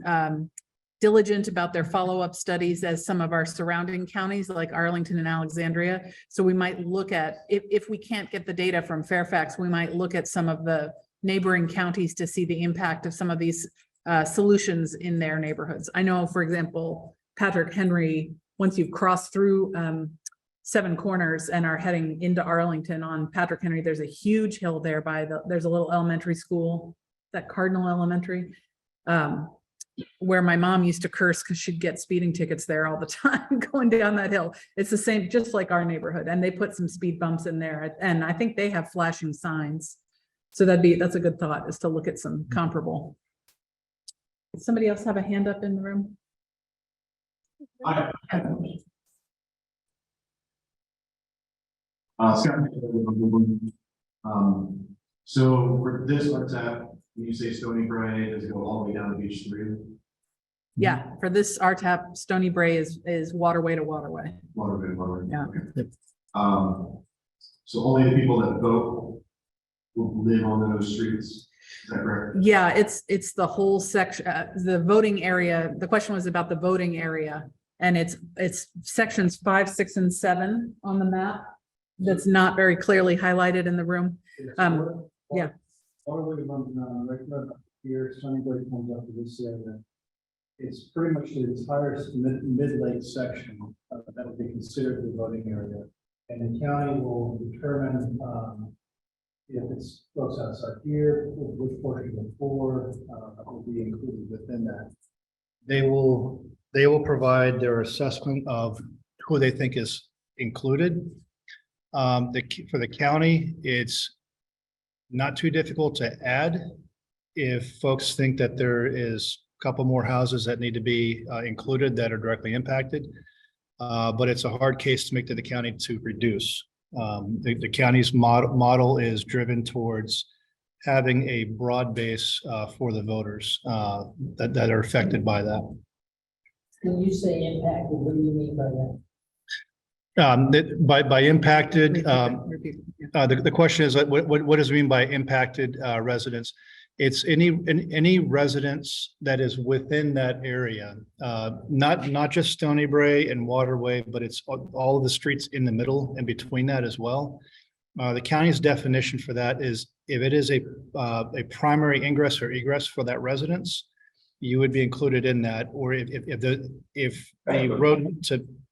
diligent about their follow-up studies as some of our surrounding counties like Arlington and Alexandria. So we might look at, if we can't get the data from Fairfax, we might look at some of the neighboring counties to see the impact of some of these solutions in their neighborhoods. I know, for example, Patrick Henry, once you've crossed through Seven Corners and are heading into Arlington on Patrick Henry, there's a huge hill there there's a little elementary school, that Cardinal Elementary, where my mom used to curse because she'd get speeding tickets there all the time going down that hill. It's the same, just like our neighborhood. And they put some speed bumps in there. And I think they have flashing signs. So that's a good thought, is to look at some comparable. Does somebody else have a hand up in the room? So for this RTAP, when you say Stony Bray, does it go all the way down to Beach 3? Yeah, for this RTAP, Stony Bray is waterway to waterway. Waterway. Yeah. Okay. So only the people that vote will live on those streets, is that correct? Yeah, it's the whole section, the voting area. The question was about the voting area. And it's sections 5, 6, and 7 on the map. That's not very clearly highlighted in the room. Yeah. Waterway runs right up here, Sunnybrook comes up to this area. It's pretty much the entire mid-lake section that would be considered the voting area. And the county will determine if it's goes outside here, which portion of the floor will be included within that. They will provide their assessment of who they think is included. For the county, it's not too difficult to add if folks think that there is a couple more houses that need to be included that are directly impacted. But it's a hard case to make to the county to reduce. The county's model is driven towards having a broad base for the voters that are affected by that. When you say impacted, what do you mean by that? By impacted, the question is, what does it mean by impacted residents? It's any residence that is within that area, not just Stony Bray and Waterway, but it's all of the streets in the middle and between that as well. The county's definition for that is if it is a primary ingress or egress for that residence, you would be included in that, or if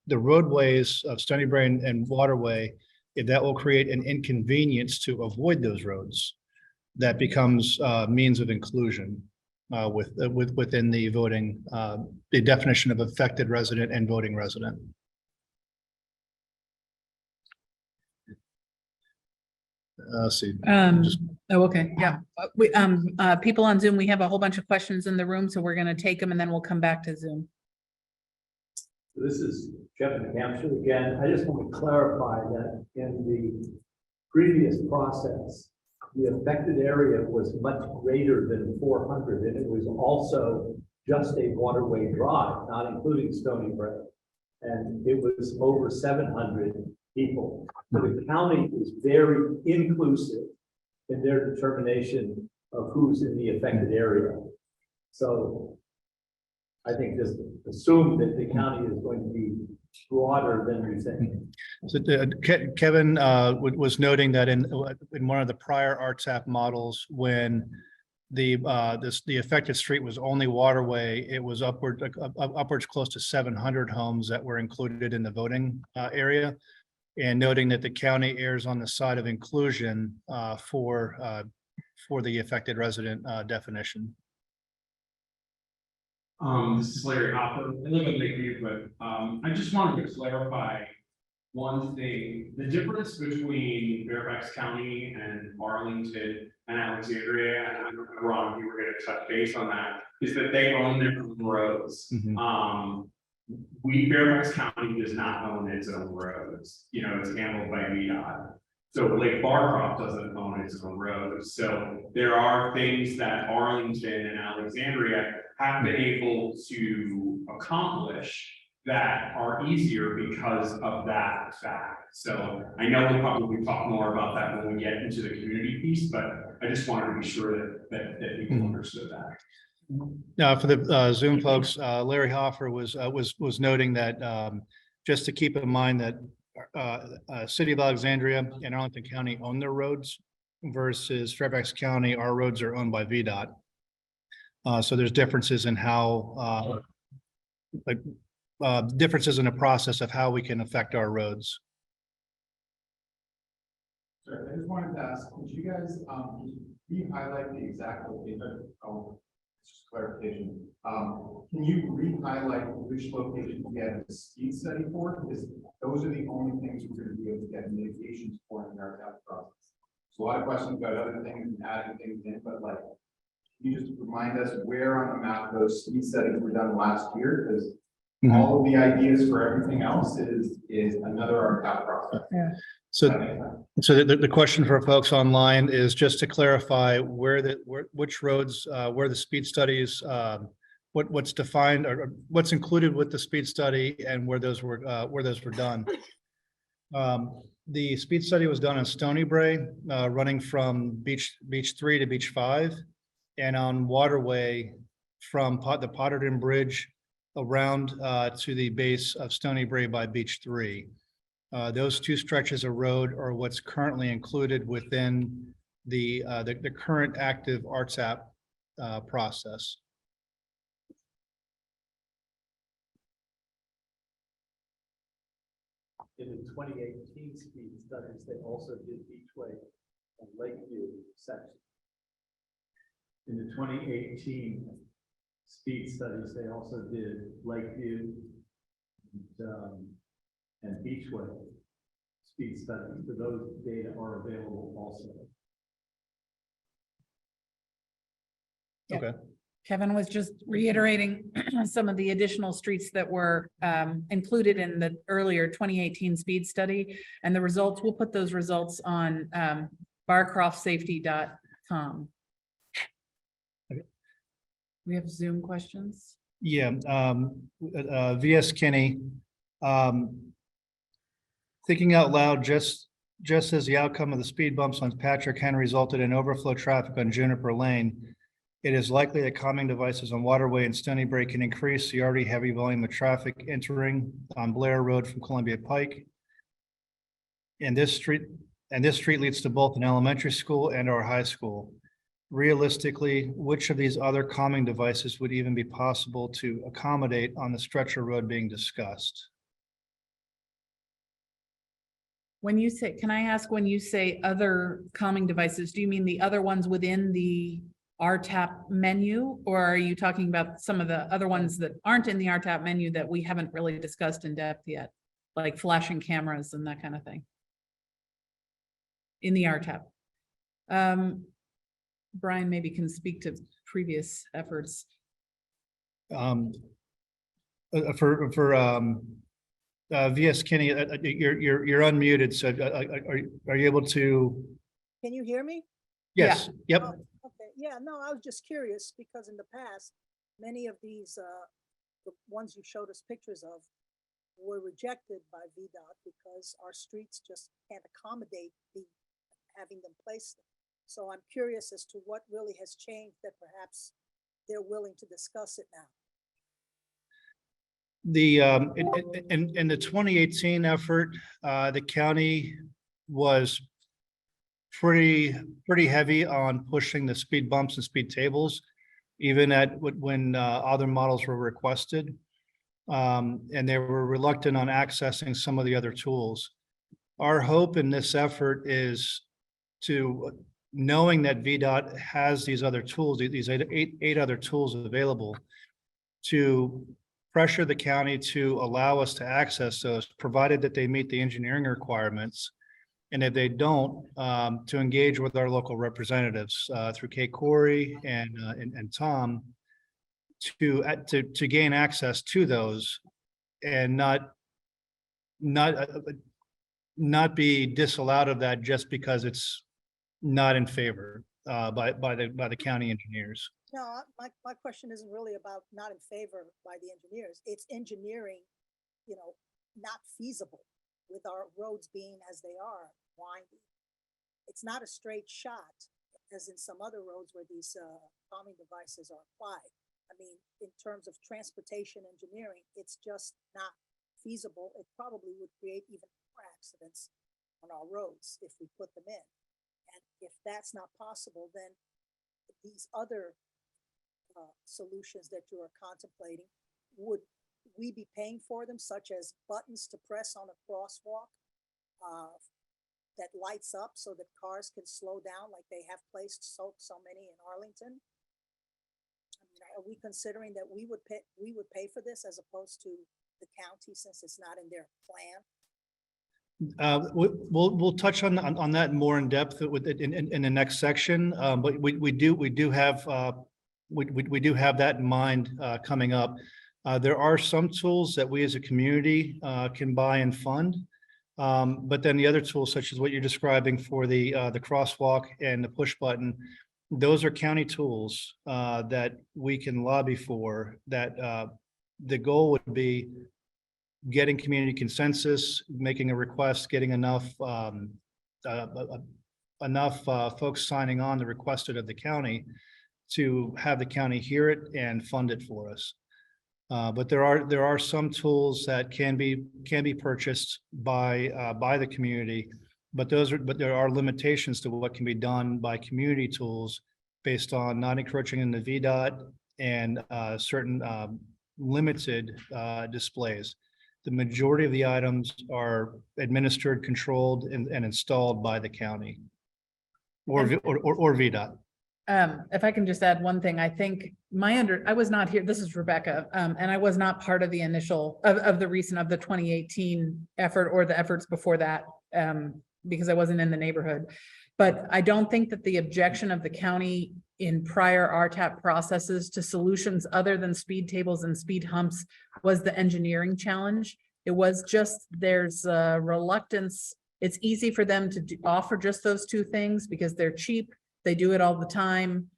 the roadways of Stony Bray and Waterway, if that will create an inconvenience to avoid those roads, that becomes means of inclusion within the voting, the definition of affected resident and voting resident. Let's see. Okay, yeah. People on Zoom, we have a whole bunch of questions in the room, so we're gonna take them and then we'll come back to Zoom. This is Jeff in Hampshire again. I just want to clarify that in the previous process, the affected area was much greater than 400, and it was also just a waterway drive, not including Stony Bray. And it was over 700 people. So the county is very inclusive in their determination of who's in the affected area. So I think just assume that the county is going to be broader than you think. So Kevin was noting that in one of the prior RTAP models, when the affected street was only Waterway, it was upwards close to 700 homes that were included in the voting area, and noting that the county errs on the side of inclusion for the affected resident definition. This is Larry Hopper. I live in Lakeview, but I just wanted to clarify one thing. The difference between Fairfax County and Arlington and Alexandria, and I don't know, Ron, you were going to touch base on that, is that they own their own roads. Mhm. Fairfax County does not own its own roads. You know, it's handled by VDOT. So Lake Barcroft doesn't own its own roads. So there are things that Arlington and Alexandria have been able to accomplish that are easier because of that fact. So I know we'll probably talk more about that when we get into the community piece, but I just wanted to be sure that people understood that. Now, for the Zoom folks, Larry Hoffer was noting that just to keep in mind that City of Alexandria and Arlington County own their roads versus Fairfax County, our roads are owned by VDOT. So there's differences in how, differences in the process of how we can affect our roads. Sure, I just wanted to ask, could you guys, re-highlight the exact location? Just clarification. Can you re-highlight which location you get the speed study for? Because those are the only things we're going to be able to get mitigations for in our tax process. So a lot of questions about other things and adding things in, but like, you just remind us where on the map those speed studies were done last year? Because Mhm. all of the ideas for everything else is another RTAP process. Yeah. So, Does that make sense? so the question for folks online is just to clarify which roads, where the speed studies, what's defined or what's included with the speed study and where those were done. The speed study was done on Stony Brae, running from Beach 3 to Beach 5, and on Waterway from the Potterton Bridge around to the base of Stony Brae by Beach 3. Those two stretches of road are what's currently included within the current active RTAP process. In the 2018 speed studies, they also did Beachway and Lakeview section. In the 2018 speed studies, they also did Lakeview and Beachway speed studies. So those data are available also. Okay. Kevin was just reiterating some of the additional streets that were included in the earlier 2018 speed study, and the results, we'll put those results on barcroftsafety.com. Okay. We have Zoom questions. Yeah, VS Kinney, thinking out loud, just as the outcome of the speed bumps on Patrick Henry resulted in overflow traffic on Juniper Lane, it is likely that calming devices on Waterway and Stony Brae can increase the already heavy volume of traffic entering on Blair Road from Columbia Pike. And this street leads to both an elementary school and our high school. Realistically, which of these other calming devices would even be possible to accommodate on the stretch of road being discussed? When you say, can I ask, when you say other calming devices, do you mean the other ones within the RTAP menu, or are you talking about some of the other ones that aren't in the RTAP menu that we haven't really discussed in depth yet, like flashing cameras and that kind of thing in the RTAP? Brian maybe can speak to previous efforts. VS Kinney, you're unmuted, so are you able to? Can you hear me? Yes. Yep. Oh, okay, yeah, no, I was just curious because in the past, many of these, the ones you showed us pictures of were rejected by VDOT because our streets just can't accommodate having them placed. So I'm curious as to what really has changed that perhaps they're willing to discuss it now. In the 2018 effort, the county was pretty heavy on pushing the speed bumps and speed tables, even when other models were requested. And they were reluctant on accessing some of the other tools. Our hope in this effort is to, knowing that VDOT has these other tools, these eight other tools available, to pressure the county to allow us to access those, provided that they meet the engineering requirements. And if they don't, to engage with our local representatives through Kate Corey and Tom to gain access to those and not be disallowed of that just because it's not in favor by the county engineers. No, my question isn't really about not in favor by the engineers. It's engineering, not feasible with our roads being as they are, windy. It's not a straight shot as in some other roads where these calming devices are applied. I mean, in terms of transportation engineering, it's just not feasible. It probably would create even more accidents on our roads if we put them in. And if that's not possible, then these other solutions that you are contemplating, would we be paying for them, such as buttons to press on a crosswalk that lights up so that cars can slow down like they have placed so many in Arlington? I mean, are we considering that we would pay for this as opposed to the county, since it's not in their plan? We'll touch on that more in depth in the next section, but we do have we do have that in mind coming up. There are some tools that we as a community can buy and fund. But then the other tools, such as what you're describing for the crosswalk and the push button, those are county tools that we can lobby for. That the goal would be getting community consensus, making a request, getting enough folks signing on the requested of the county to have the county hear it and fund it for us. But there are some tools that can be purchased by the community, but there are limitations to what can be done by community tools based on not encroaching in the VDOT and certain limited displays. The majority of the items are administered, controlled, and installed by the county or VDOT. If I can just add one thing, I think I was not here, this is Rebecca, and I was not part of the initial of the 2018 effort or the efforts before that, because I wasn't in the neighborhood. But I don't think that the objection of the county in prior RTAP processes to solutions other than speed tables and speed humps was the engineering challenge. It was just, there's a reluctance. It's easy for them to offer just those two things because they're cheap. They do it all the time.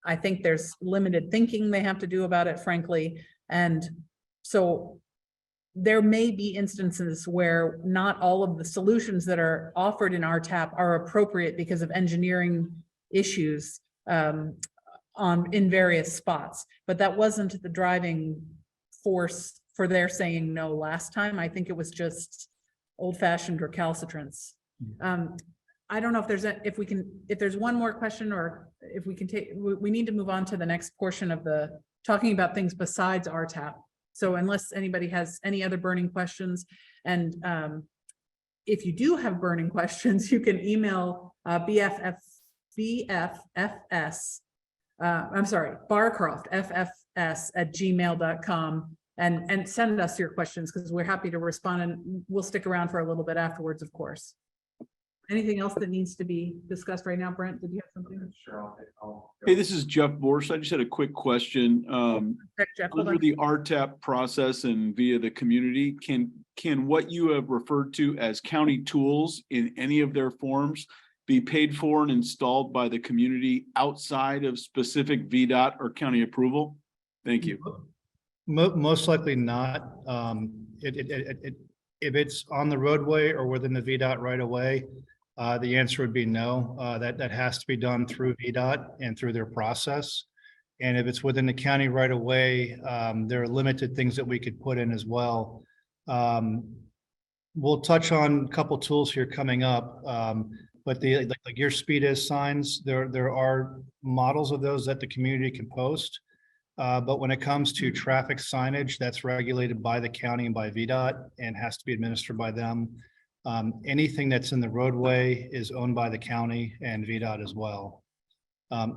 I think there's limited thinking they have to do about it, frankly. And so there may be instances where not all of the solutions that are offered in RTAP are appropriate because of engineering issues in various spots. But that wasn't the driving force for their saying no last time. I think it was just old-fashioned recalcitrance. I don't know if there's one more question, or if we can we need to move on to the next portion of talking about things besides RTAP. So unless anybody has any other burning questions, and if you do have burning questions, you can email Barcroft, ffs@gmail.com and send us your questions, because we're happy to respond, and we'll stick around for a little bit afterwards, of course. Anything else that needs to be discussed right now? Brent, did you have something? Sure. Hey, this is Jeff Borst. I just had a quick question. Jeff, hold Under on. the RTAP process and via the community, can what you have referred to as county tools in any of their forms be paid for and installed by the community outside of specific VDOT or county approval? Thank you. Most likely not. If it's on the roadway or within the VDOT right away, the answer would be no. That has to be done through VDOT and through their process. And if it's within the county right away, there are limited things that we could put in as well. We'll touch on a couple tools here coming up, but like your speed is signs, there are models of those that the community can post. But when it comes to traffic signage, that's regulated by the county and by VDOT and has to be administered by them. Anything that's in the roadway is owned by the county and VDOT as well. I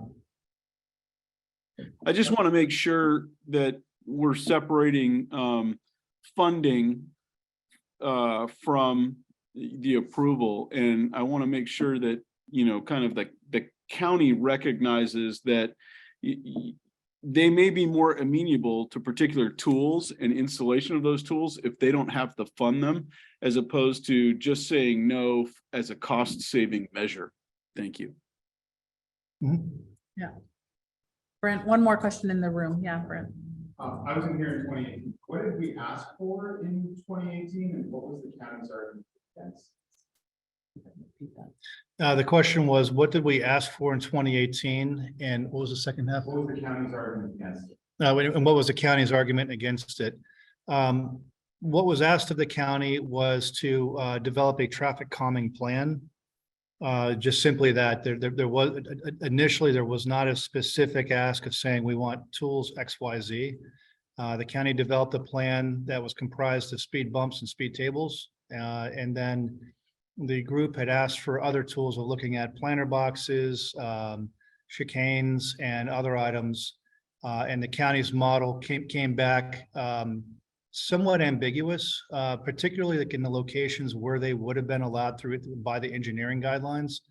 just want to make sure that we're separating funding from the approval. And I want to make sure that, kind of the county recognizes that they may be more amenable to particular tools and installation of those tools if they don't have to fund them, as opposed to just saying no as a cost saving measure. Thank you. Yeah. Brent, one more question in the room. Yeah, Brent. I was in here in 2018. What did we ask for in 2018, and what was the county's argument against? The question was, what did we ask for in 2018? And what was the second half? What was the county's argument against it? And what was the county's argument against it? What was asked of the county was to develop a traffic calming plan. Just simply that there was initially there was not a specific ask of saying we want tools XYZ. The county developed a plan that was comprised of speed bumps and speed tables, and then the group had asked for other tools of looking at planter boxes, chicanes, and other items. And the county's model came back somewhat ambiguous, particularly like in the locations where they would have been allowed through by the engineering guidelines.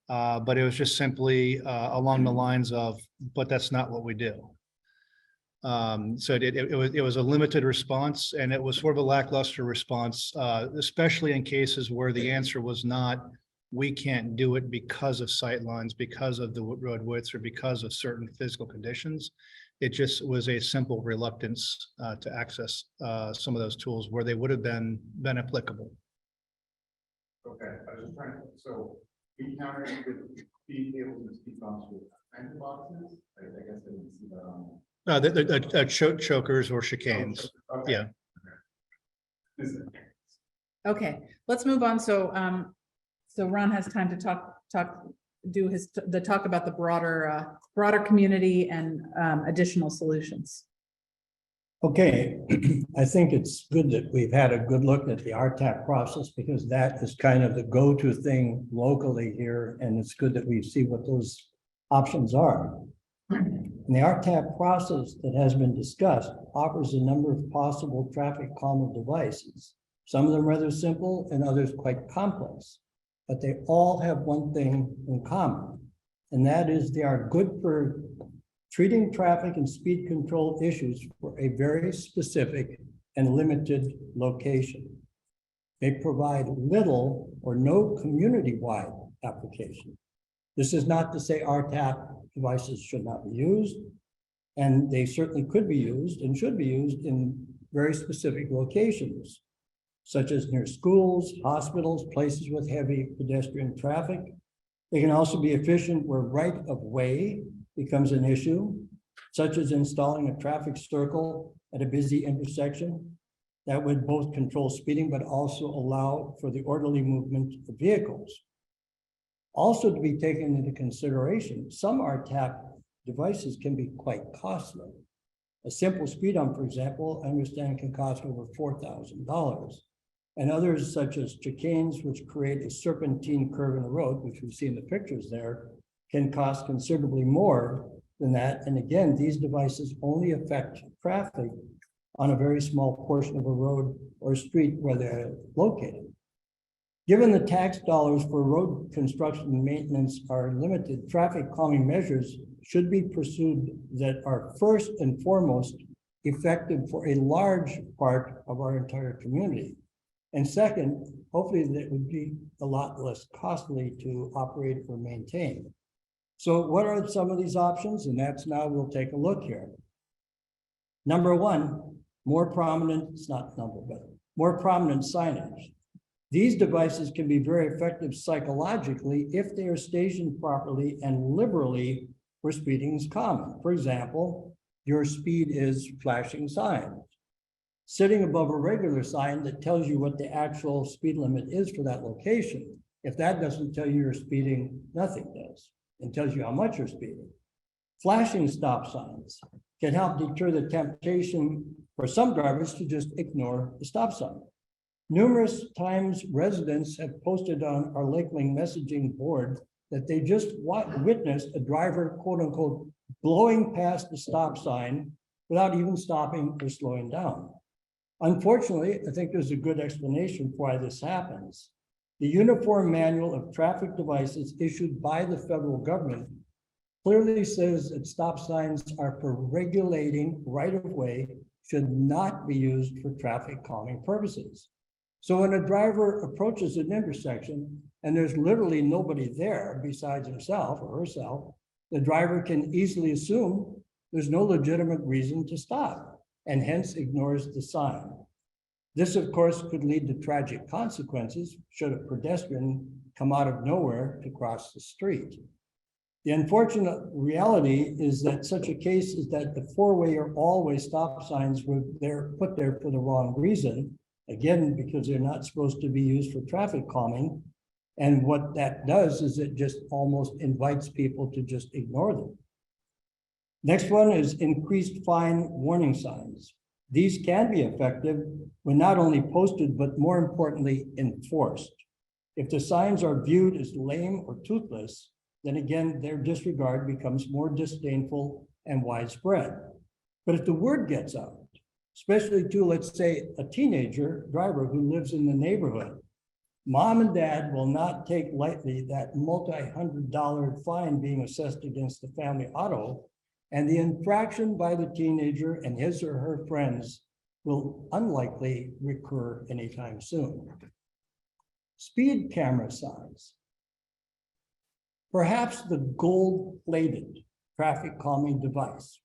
But it was just simply along the lines of, but that's not what we do. So it was a limited response, and it was sort of a lackluster response, especially in cases where the answer was not, we can't do it because of sightlines, because of the road widths, or because of certain physical conditions. It just was a simple reluctance to access some of those tools where they would have been applicable. Okay, I was just trying to, so we counted with speed tables and speed bumps with fence boxes. I guess I didn't see that on. The chokers or chicanes. Okay. Yeah. Okay, let's move on. So, so Ron has time to talk about the broader community and additional solutions. Okay, I think it's good that we've had a good look at the RTAP process, because that is kind of the go-to thing locally here, and it's good that we see what those options are. And the RTAP process that has been discussed offers a number of possible traffic calming devices. Some of them rather simple and others quite complex, but they all have one thing in common, and that is they are good for treating traffic and speed control issues for a very specific and limited location. They provide little or no community-wide application. This is not to say RTAP devices should not be used, and they certainly could be used and should be used in very specific locations, such as near schools, hospitals, places with heavy pedestrian traffic. They can also be efficient where right-of-way becomes an issue, such as installing a traffic circle at a busy intersection that would both control speeding but also allow for the orderly movement of vehicles. Also to be taken into consideration, some RTAP devices can be quite costly. A simple speed hump, for example, I understand can cost over $4,000. And others such as chicanes, which create a serpentine curve in the road, which we see in the pictures there, can cost considerably more than that. And again, these devices only affect traffic on a very small portion of a road or street where they're located. Given the tax dollars for road construction and maintenance are limited, traffic calming measures should be pursued that are first and foremost effective for a large part of our entire community. And second, hopefully that would be a lot less costly to operate or maintain. So what are some of these options? And that's now we'll take a look here. Number one, more prominent, it's not number, but more prominent signage. These devices can be very effective psychologically if they are stationed properly and liberally where speeding is common. For example, your speed is flashing signs. Sitting above a regular sign that tells you what the actual speed limit is for that location. If that doesn't tell you you're speeding, nothing does. It tells you how much you're speeding. Flashing stop signs can help deter the temptation for some drivers to just ignore the stop sign. Numerous times residents have posted on our Lakeling messaging board that they just witnessed a driver, quote unquote, blowing past the stop sign without even stopping or slowing down. Unfortunately, I think there's a good explanation for why this happens. The Uniform Manual of Traffic Devices issued by the federal government clearly says that stop signs are for regulating right-of-way, should not be used for traffic calming purposes. So when a driver approaches an intersection and there's literally nobody there besides himself or herself, the driver can easily assume there's no legitimate reason to stop and hence ignores the sign. This, of course, could lead to tragic consequences should a pedestrian come out of nowhere to cross the street. The unfortunate reality is that such a case is that the four-way or all-way stop signs were put there for the wrong reason, again, because they're not supposed to be used for traffic calming. And what that does is it just almost invites people to just ignore them. Next one is increased fine warning signs. These can be effective when not only posted, but more importantly, enforced. If the signs are viewed as lame or toothless, then again, their disregard becomes more disdainful and widespread. But if the word gets out, especially to, let's say, a teenager driver who lives in the neighborhood, mom and dad will not take lightly that multi-$100 fine being assessed against the family auto And the infraction by the teenager and his or her friends will unlikely recur anytime soon. Speed camera signs. Perhaps the gold-plated traffic calming device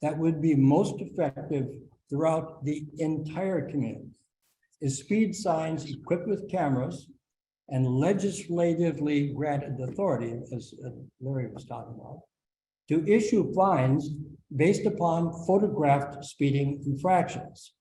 that would be most effective throughout the entire community is speed signs equipped with cameras and legislatively granted authority, as Larry was talking about, to issue fines based upon photographed speeding infractions.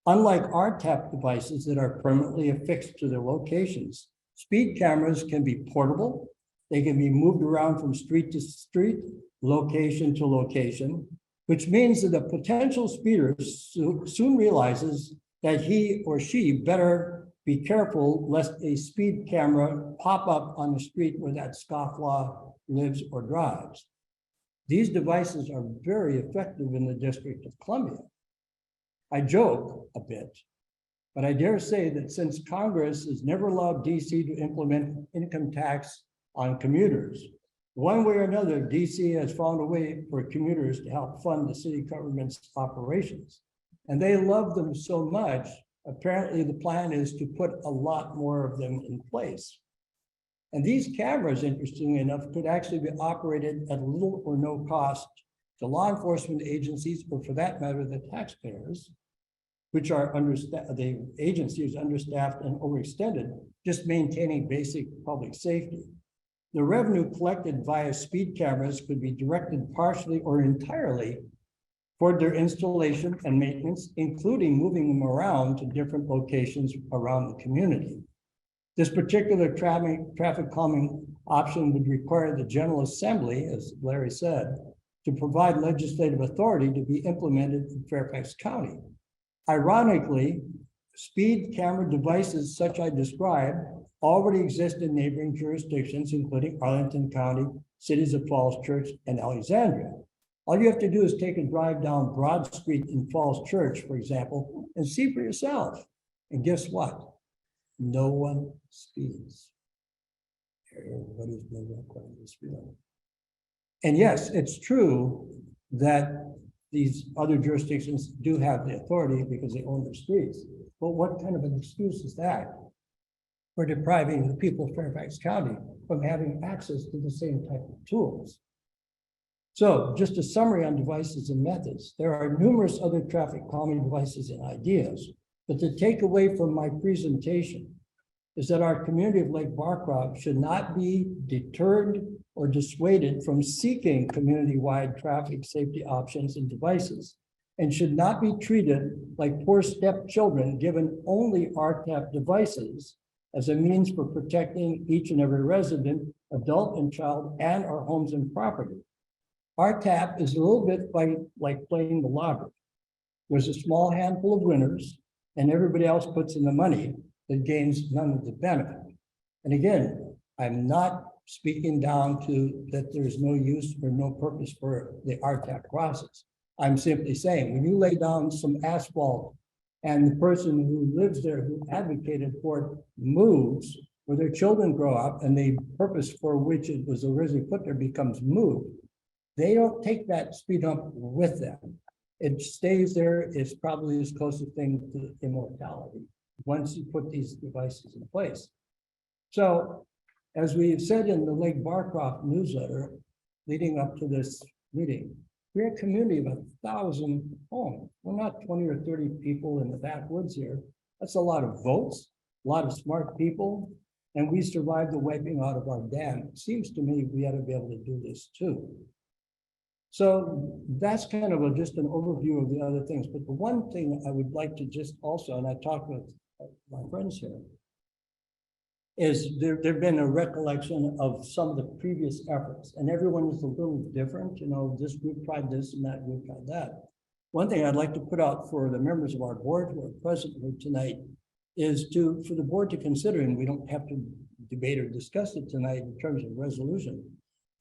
Unlike RTAP devices that are permanently affixed to their locations, speed cameras can be portable. They can be moved around from street to street, location to location, which means that a potential speeder soon realizes that he or she better be careful lest a speed camera pop up on the street where that scofflaw lives or drives. These devices are very effective in the District of Columbia. I joke a bit, but I dare say that since Congress has never allowed DC to implement income tax on commuters, one way or another, DC has found a way for commuters to help fund the city government's operations. And they love them so much, apparently the plan is to put a lot more of them in place. And these cameras, interestingly enough, could actually be operated at little or no cost to law enforcement agencies, or for that matter, the taxpayers, which are understaffed, the agency is understaffed and overextended, just maintaining basic public safety. The revenue collected via speed cameras could be directed partially or entirely toward their installation and maintenance, including moving them around to different locations around the community. This particular traffic calming option would require the General Assembly, as Larry said, to provide legislative authority to be implemented in Fairfax County. Ironically, speed camera devices such I described already exist in neighboring jurisdictions, including Arlington County, cities of Falls Church, and Alexandria. All you have to do is take a drive down Broad Street in Falls Church, for example, and see for yourself. And guess what? No one speeds. Everybody's been recording the speed limit. And yes, it's true that these other jurisdictions do have the authority because they own their streets. But what kind of an excuse is that for depriving the people of Fairfax County from having access to the same type of tools? So just a summary on devices and methods. There are numerous other traffic calming devices and ideas, but the takeaway from my presentation is that our community of Lake Barcroft should not be deterred or dissuaded from seeking community-wide traffic safety options and devices, and should not be treated like poor stepchildren given only RTAP devices as a means for protecting each and every resident, adult and child, and our homes and property. RTAP is a little bit like playing the lottery. There's a small handful of winners, and everybody else puts in the money that gains none of the benefit. And again, I'm not speaking down to that there's no use or no purpose for the RTAP process. I'm simply saying, when you lay down some asphalt and the person who lives there, who advocated for it, moves, where their children grow up and the purpose for which it was originally put there becomes moved, they don't take that speed hump with them. It stays there. It's probably as close a thing to immortality once you put these devices in place. So, as we said in the Lake Barcroft newsletter leading up to this meeting, we're a community of 1,000 homes. We're not 20 or 30 people in the backwoods here. That's a lot of votes, a lot of smart people, and we survived the wiping out of our dam. It seems to me we ought to be able to do this too. So that's kind of just an overview of the other things. But the one thing I would like to just also, and I talked with my friends here, is there've been a recollection of some of the previous efforts, and everyone is a little different. You know, this group tried this and that group tried that. One thing I'd like to put out for the members of our board who are present here tonight is for the board to consider, and we don't have to debate or discuss it tonight in terms of resolution,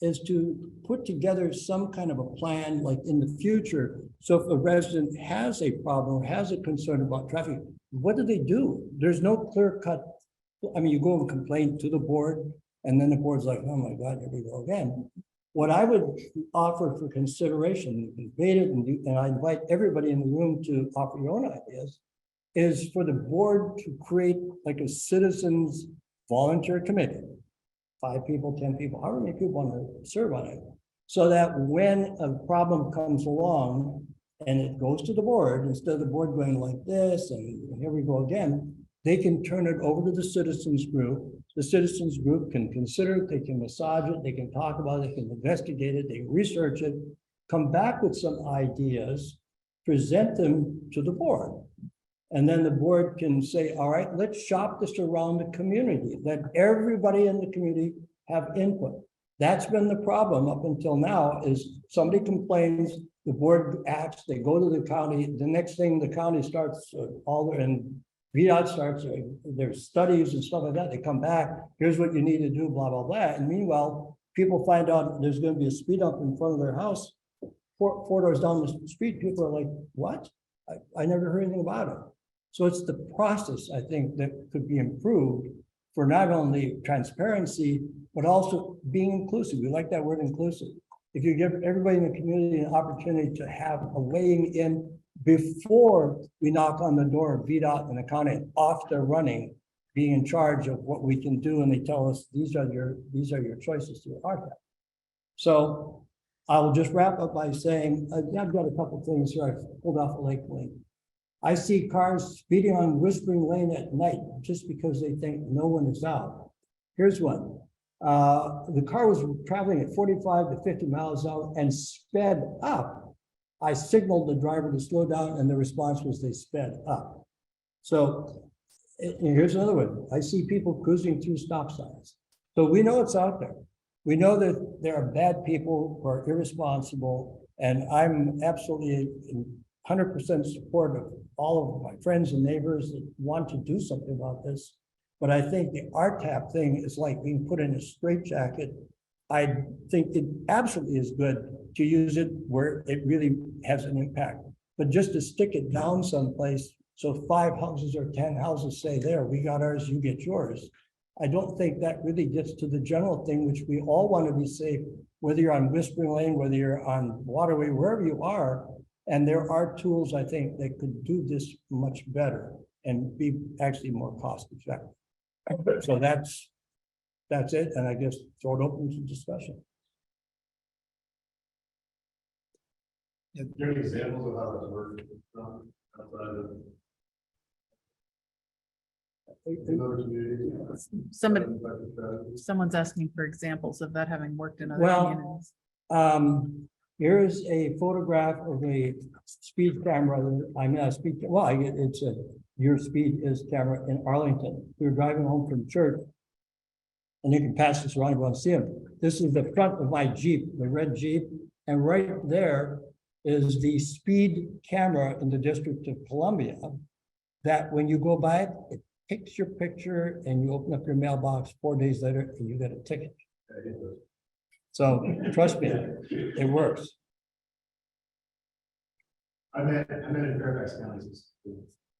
is to put together some kind of a plan, like in the future. So if a resident has a problem, has a concern about traffic, what do? There's no clear cut. I mean, you go and complain to the board, and then the board's like, oh my God, here we go again. What I would offer for consideration, debate it, and I invite everybody in the room to offer your own ideas, is for the board to create like a citizens volunteer committee. 5 people, 10 people, however many people want to serve on it. So that when a problem comes along and it goes to the board, instead of the board going like this, and here we go again, they can turn it over to the citizens group. The citizens group can consider it, they can massage it, they can talk about it, they can investigate it, they can research it, come back with some ideas, present them to the board. And then the board can say, all right, let's shop this around the community. Let everybody in the community have input. That's been the problem up until now, is somebody complains, the board acts, they go to the county, the next thing the county starts and VDOT starts their studies and stuff like that, they come back, here's what you need to do, blah, blah, blah. And meanwhile, people find out there's gonna be a speed up in front of their house, four doors down the street, people are like, what? I never heard anything about it. So it's the process, I think, that could be improved for not only transparency, but also being inclusive. We like that word inclusive. If you give everybody in the community an opportunity to have a weighing in before we knock on the door of VDOT and the county off their running, being in charge of what we can do, and they tell us these are your choices to RTAP. So I will just wrap up by saying I've got a couple things here. I pulled off a Lake Lane. I see cars speeding on Whispering Lane at night just because they think no one is out. Here's one. The car was traveling at 45 to 50 miles an hour and sped up. I signaled the driver to slow down, and the response was they sped up. So here's another one. I see people cruising through stop signs. So we know it's out there. We know that there are bad people who are irresponsible, and I'm absolutely 100% support of all of my friends and neighbors that want to do something about this. But I think the RTAP thing is like being put in a straitjacket. I think it absolutely is good to use it where it really has an impact. But just to stick it down someplace, so 5 houses or 10 houses say, there, we got ours, you get yours. I don't think that really gets to the general thing, which we all want to be safe, whether you're on Whispering Lane, whether you're on Waterway, wherever you are. And there are tools, I think, that could do this much better and be actually more cost effective. So that's it, and I guess throw it open to discussion. Is there any examples of how that's worked? Outside of other communities? Someone's asking for examples of that having worked in other communities. Here's a photograph of a speed camera. It's a your speed is camera in Arlington. We were driving home from church, and you can pass this around, you want to see them. This is the front of my Jeep, the red Jeep, and right there is the speed camera in the District of Columbia. That when you go by it, it takes your picture, and you open up your mailbox 4 days later, and you get a ticket. So trust me, it works. I meant in Fairfax County.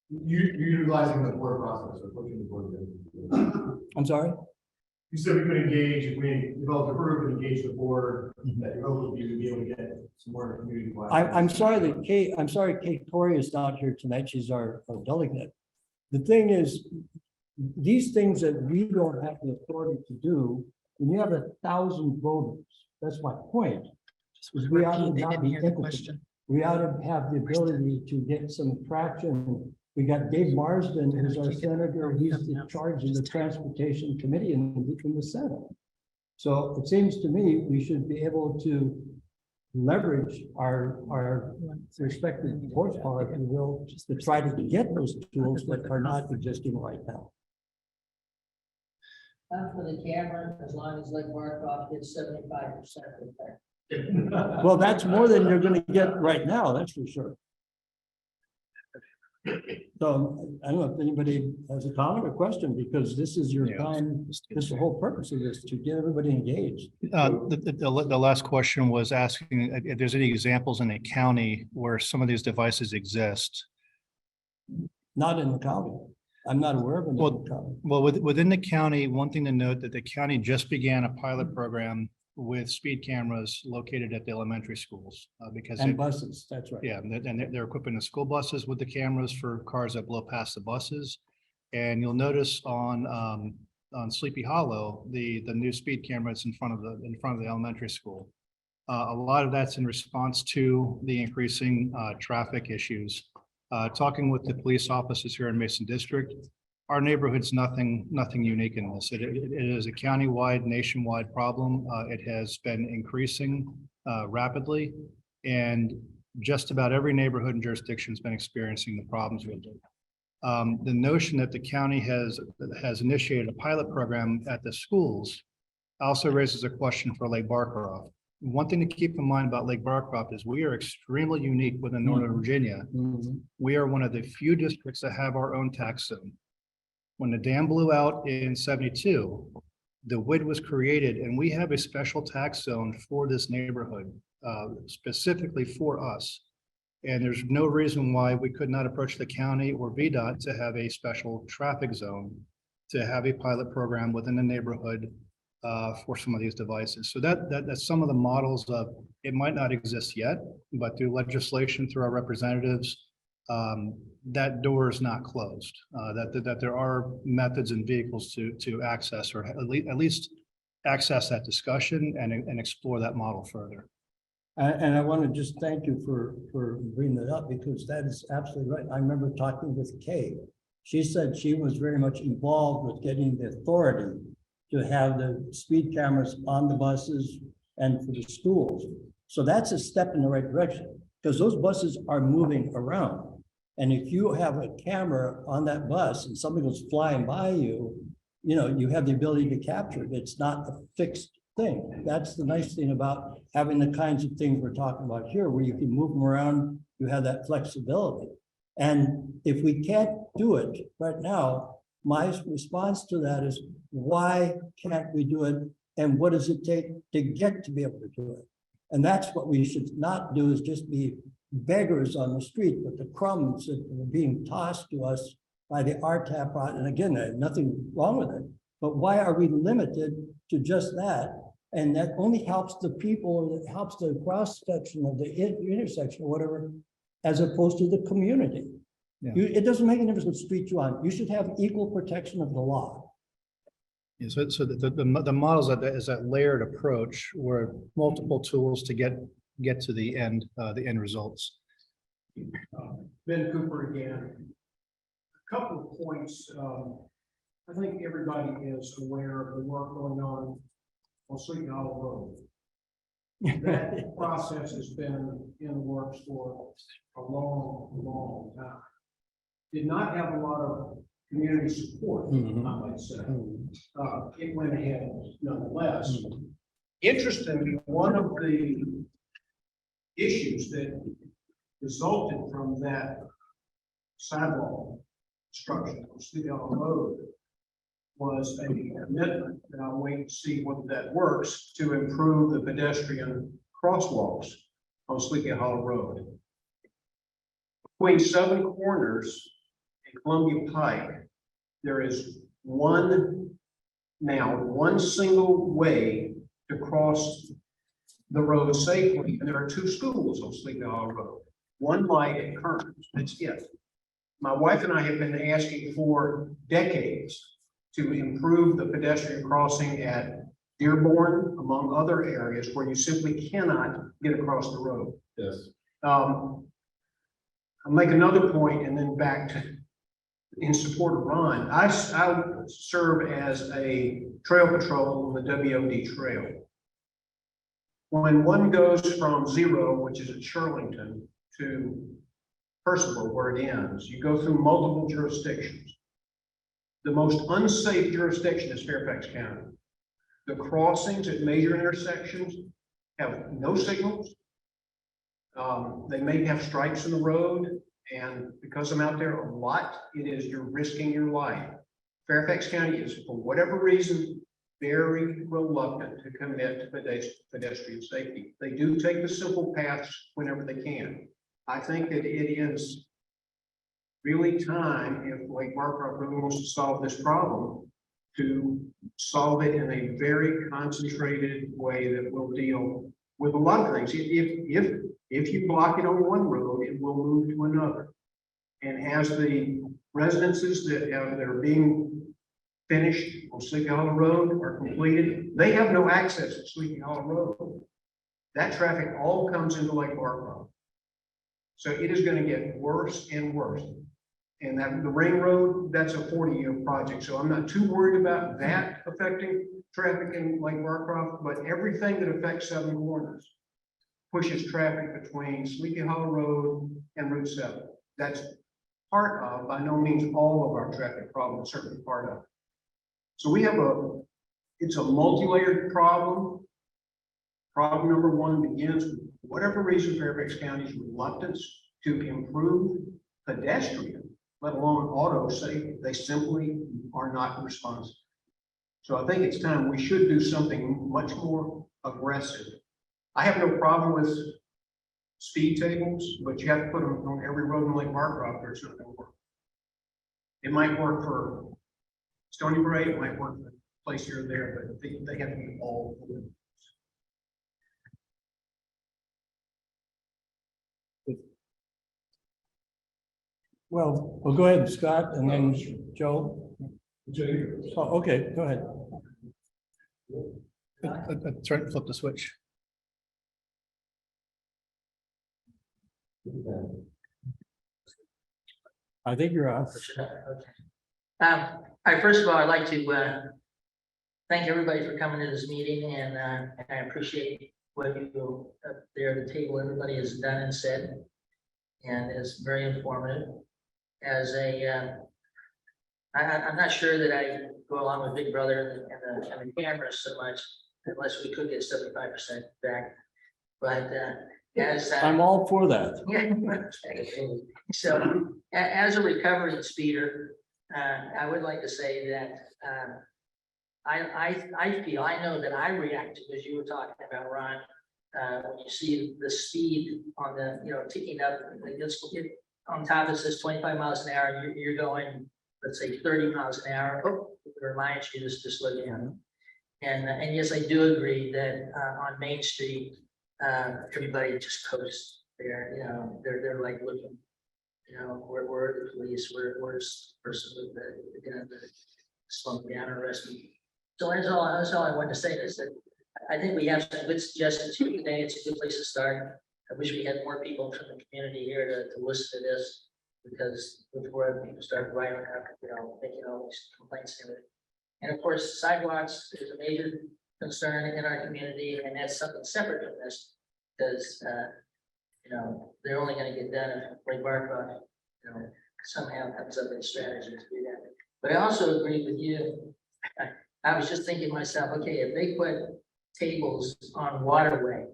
You're utilizing the board process or pushing the board. I'm sorry? You said we could engage, if we developed a group and engage the board, that your hope would be able to get some more community. I'm sorry that Kate Torrey is not here tonight. She's our delegate. The thing is, these things that we don't have the authority to do, when you have 1,000 voters, that's my point. We ought to not be impotent. We ought to have the ability to get some traction. We got Dave Marsden, who's our senator. He's in charge of the transportation committee in the Senate. So it seems to me we should be able to leverage our respective horsepower, if you will, to try to get those tools that are not existing right now. Not for the camera, as long as Lake Barcroft gets 75% of it. Well, that's more than you're going to get right now, that's for sure. So I don't know if anybody has a comment or question, because this is your time. This is the whole purpose of this, to get everybody engaged. The last question was asking if there's any examples in a county where some of these devices exist. Not in the county. I'm not aware of another county. Well, within the county, one thing to note that the county just began a pilot program with speed cameras located at the elementary schools, because. And it- buses, that's right. Yeah, and they're equipping the school buses with the cameras for cars that blow past the buses. And you'll notice on Sleepy Hollow, the new speed cameras in front of the elementary school. A lot of that's in response to the increasing traffic issues. Talking with the police officers here in Mason District, our neighborhood's nothing unique in this. It is a countywide, nationwide problem. It has been increasing rapidly, and just about every neighborhood and jurisdiction has been experiencing the problems with it. The notion that the county has initiated a pilot program at the schools also raises a question for Lake Barcroft. One thing to keep in mind about Lake Barcroft is we are extremely unique within Northern Virginia. We are one of the few districts that have our own tax zone. When the dam blew out in 72, the WID was created, and we have a special tax zone for this neighborhood, specifically for us. And there's no reason why we could not approach the county or VDOT to have a special traffic zone, to have a pilot program within the neighborhood for some of these devices. So that's some of the models of, it might not exist yet, but through legislation, through our representatives, that door is not closed, that there are methods and vehicles to access, or at least access that discussion and explore that model further. And I want to just thank you for bringing that up, because that is absolutely right. I remember talking with Kay. She said she was very much involved with getting the authority to have the speed cameras on the buses and for the schools. So that's a step in the right direction, because those buses are moving around. And if you have a camera on that bus and something goes flying by you, you have the ability to capture it. It's not a fixed thing. That's the nice thing about having the kinds of things we're talking about here, where you can move them around, you have that flexibility. And if we can't do it right now, my response to that is, why can't we do it? And what does it take to get to be able to do it? And that's what we should not do, is just be beggars on the street with the crumbs that are being tossed to us by the RTAP. And again, there's nothing wrong with it, but why are we limited to just that? And that only helps the people, it helps the cross section of the intersection or whatever, as opposed to the community. Yeah. It doesn't make any difference what street you're on. You should have equal protection of the law. Yeah, so the models is that layered approach, where multiple tools to get to the end results. Ben Cooper again. A couple of points. I think everybody is aware of the work going on Sleepy Hollow Road. That process has been in the works for a long time. Did not have a lot of community support, I might say. It went ahead nonetheless. Interestingly, one of the issues that resulted from that sidewalk structure on Sleepy Hollow Road was a commitment, and I'll wait to see whether that works, to improve the pedestrian crosswalks on Sleepy Hollow Road. Between Seven Corners and Columbia Pike, there is one single way to cross the road safely, and there are two schools on Sleepy Hollow Road. One light at Kearns, that's it. My wife and I have been asking for decades to improve the pedestrian crossing at Dearborn, among other areas where you simply cannot get across the road. Yes. I'll make another point and then back to in support of Ron. I serve as a trail patrol on the WOD trail. When one goes from Zero, which is at Shirlington, to Percival, where it ends, you go through multiple jurisdictions. The most unsafe jurisdiction is Fairfax County. The crossings at major intersections have no signals. They may have stripes in the road, and because I'm out there a lot, you're risking your life. Fairfax County is, for whatever reason, very reluctant to commit to pedestrian safety. They do take the simple paths whenever they can. I think that it is really time, if Lake Barcroft really wants to solve this problem, to solve it in a very concentrated way that will deal with a lot of things. If you block it on one road, it will move to another. And as the residences that are being finished on Sleepy Hollow Road are completed, they have no access to Sleepy Hollow Road. That traffic all comes into Lake Barcroft. So it is going to get worse and worse. And that the ring road, that's a 40-year project. So I'm not too worried about that affecting traffic in Lake Barcroft, but everything that affects Seven Corners pushes traffic between Sleepy Hollow Road and Route 7. That's part of, by no means all of our traffic problem, certainly part of it. So we have it's a multi-layered problem. Problem number one begins with whatever reason Fairfax County's reluctance to improve pedestrian, let alone auto safety. They simply are not responsive. So I think it's time we should do something much more aggressive. I have no problem with speed tables, but you have to put them on every road in Lake Barcroft or it's not going to work. It might work for Stony Bray, it might work for a place here or there, but they have to be all over. Well, go ahead, Scott, and then Joe. Oh, okay, go ahead. That's right, flip the switch. I think you're on. First of all, I'd like to thank everybody for coming to this meeting, and I appreciate what you up there at the table, everybody has done and said, and it's very informative. As I'm not sure that I go along with Big Brother and the cameras so much, unless we could get 75% back. But as I'm all for that. Yeah. So as a recovering speeder, I would like to say that I feel, I know that I react to, as you were talking about, Ron, when you see the speed on the, ticking up, on top it says 25 miles an hour, you're going, let's say 30 miles an hour. Oh, it reminds you just to slow down. And yes, I do agree that on Main Street, everybody just coasts there, they're like looking, where the police, where's the person with the gun that slowed down or arrested me. So that's all I wanted to say is that I think we have some good suggestions here today. It's a good place to start. I wish we had more people from the community here to listen to this, because before people start writing up, making all these complaints and everything. And of course, sidewalks is a major concern in our community, and that's something separate from this, because they're only going to get done if Lake Barcroft, somehow comes up with a strategy to do that. But I also agree with you. I was just thinking to myself, okay, if they put tables on Waterway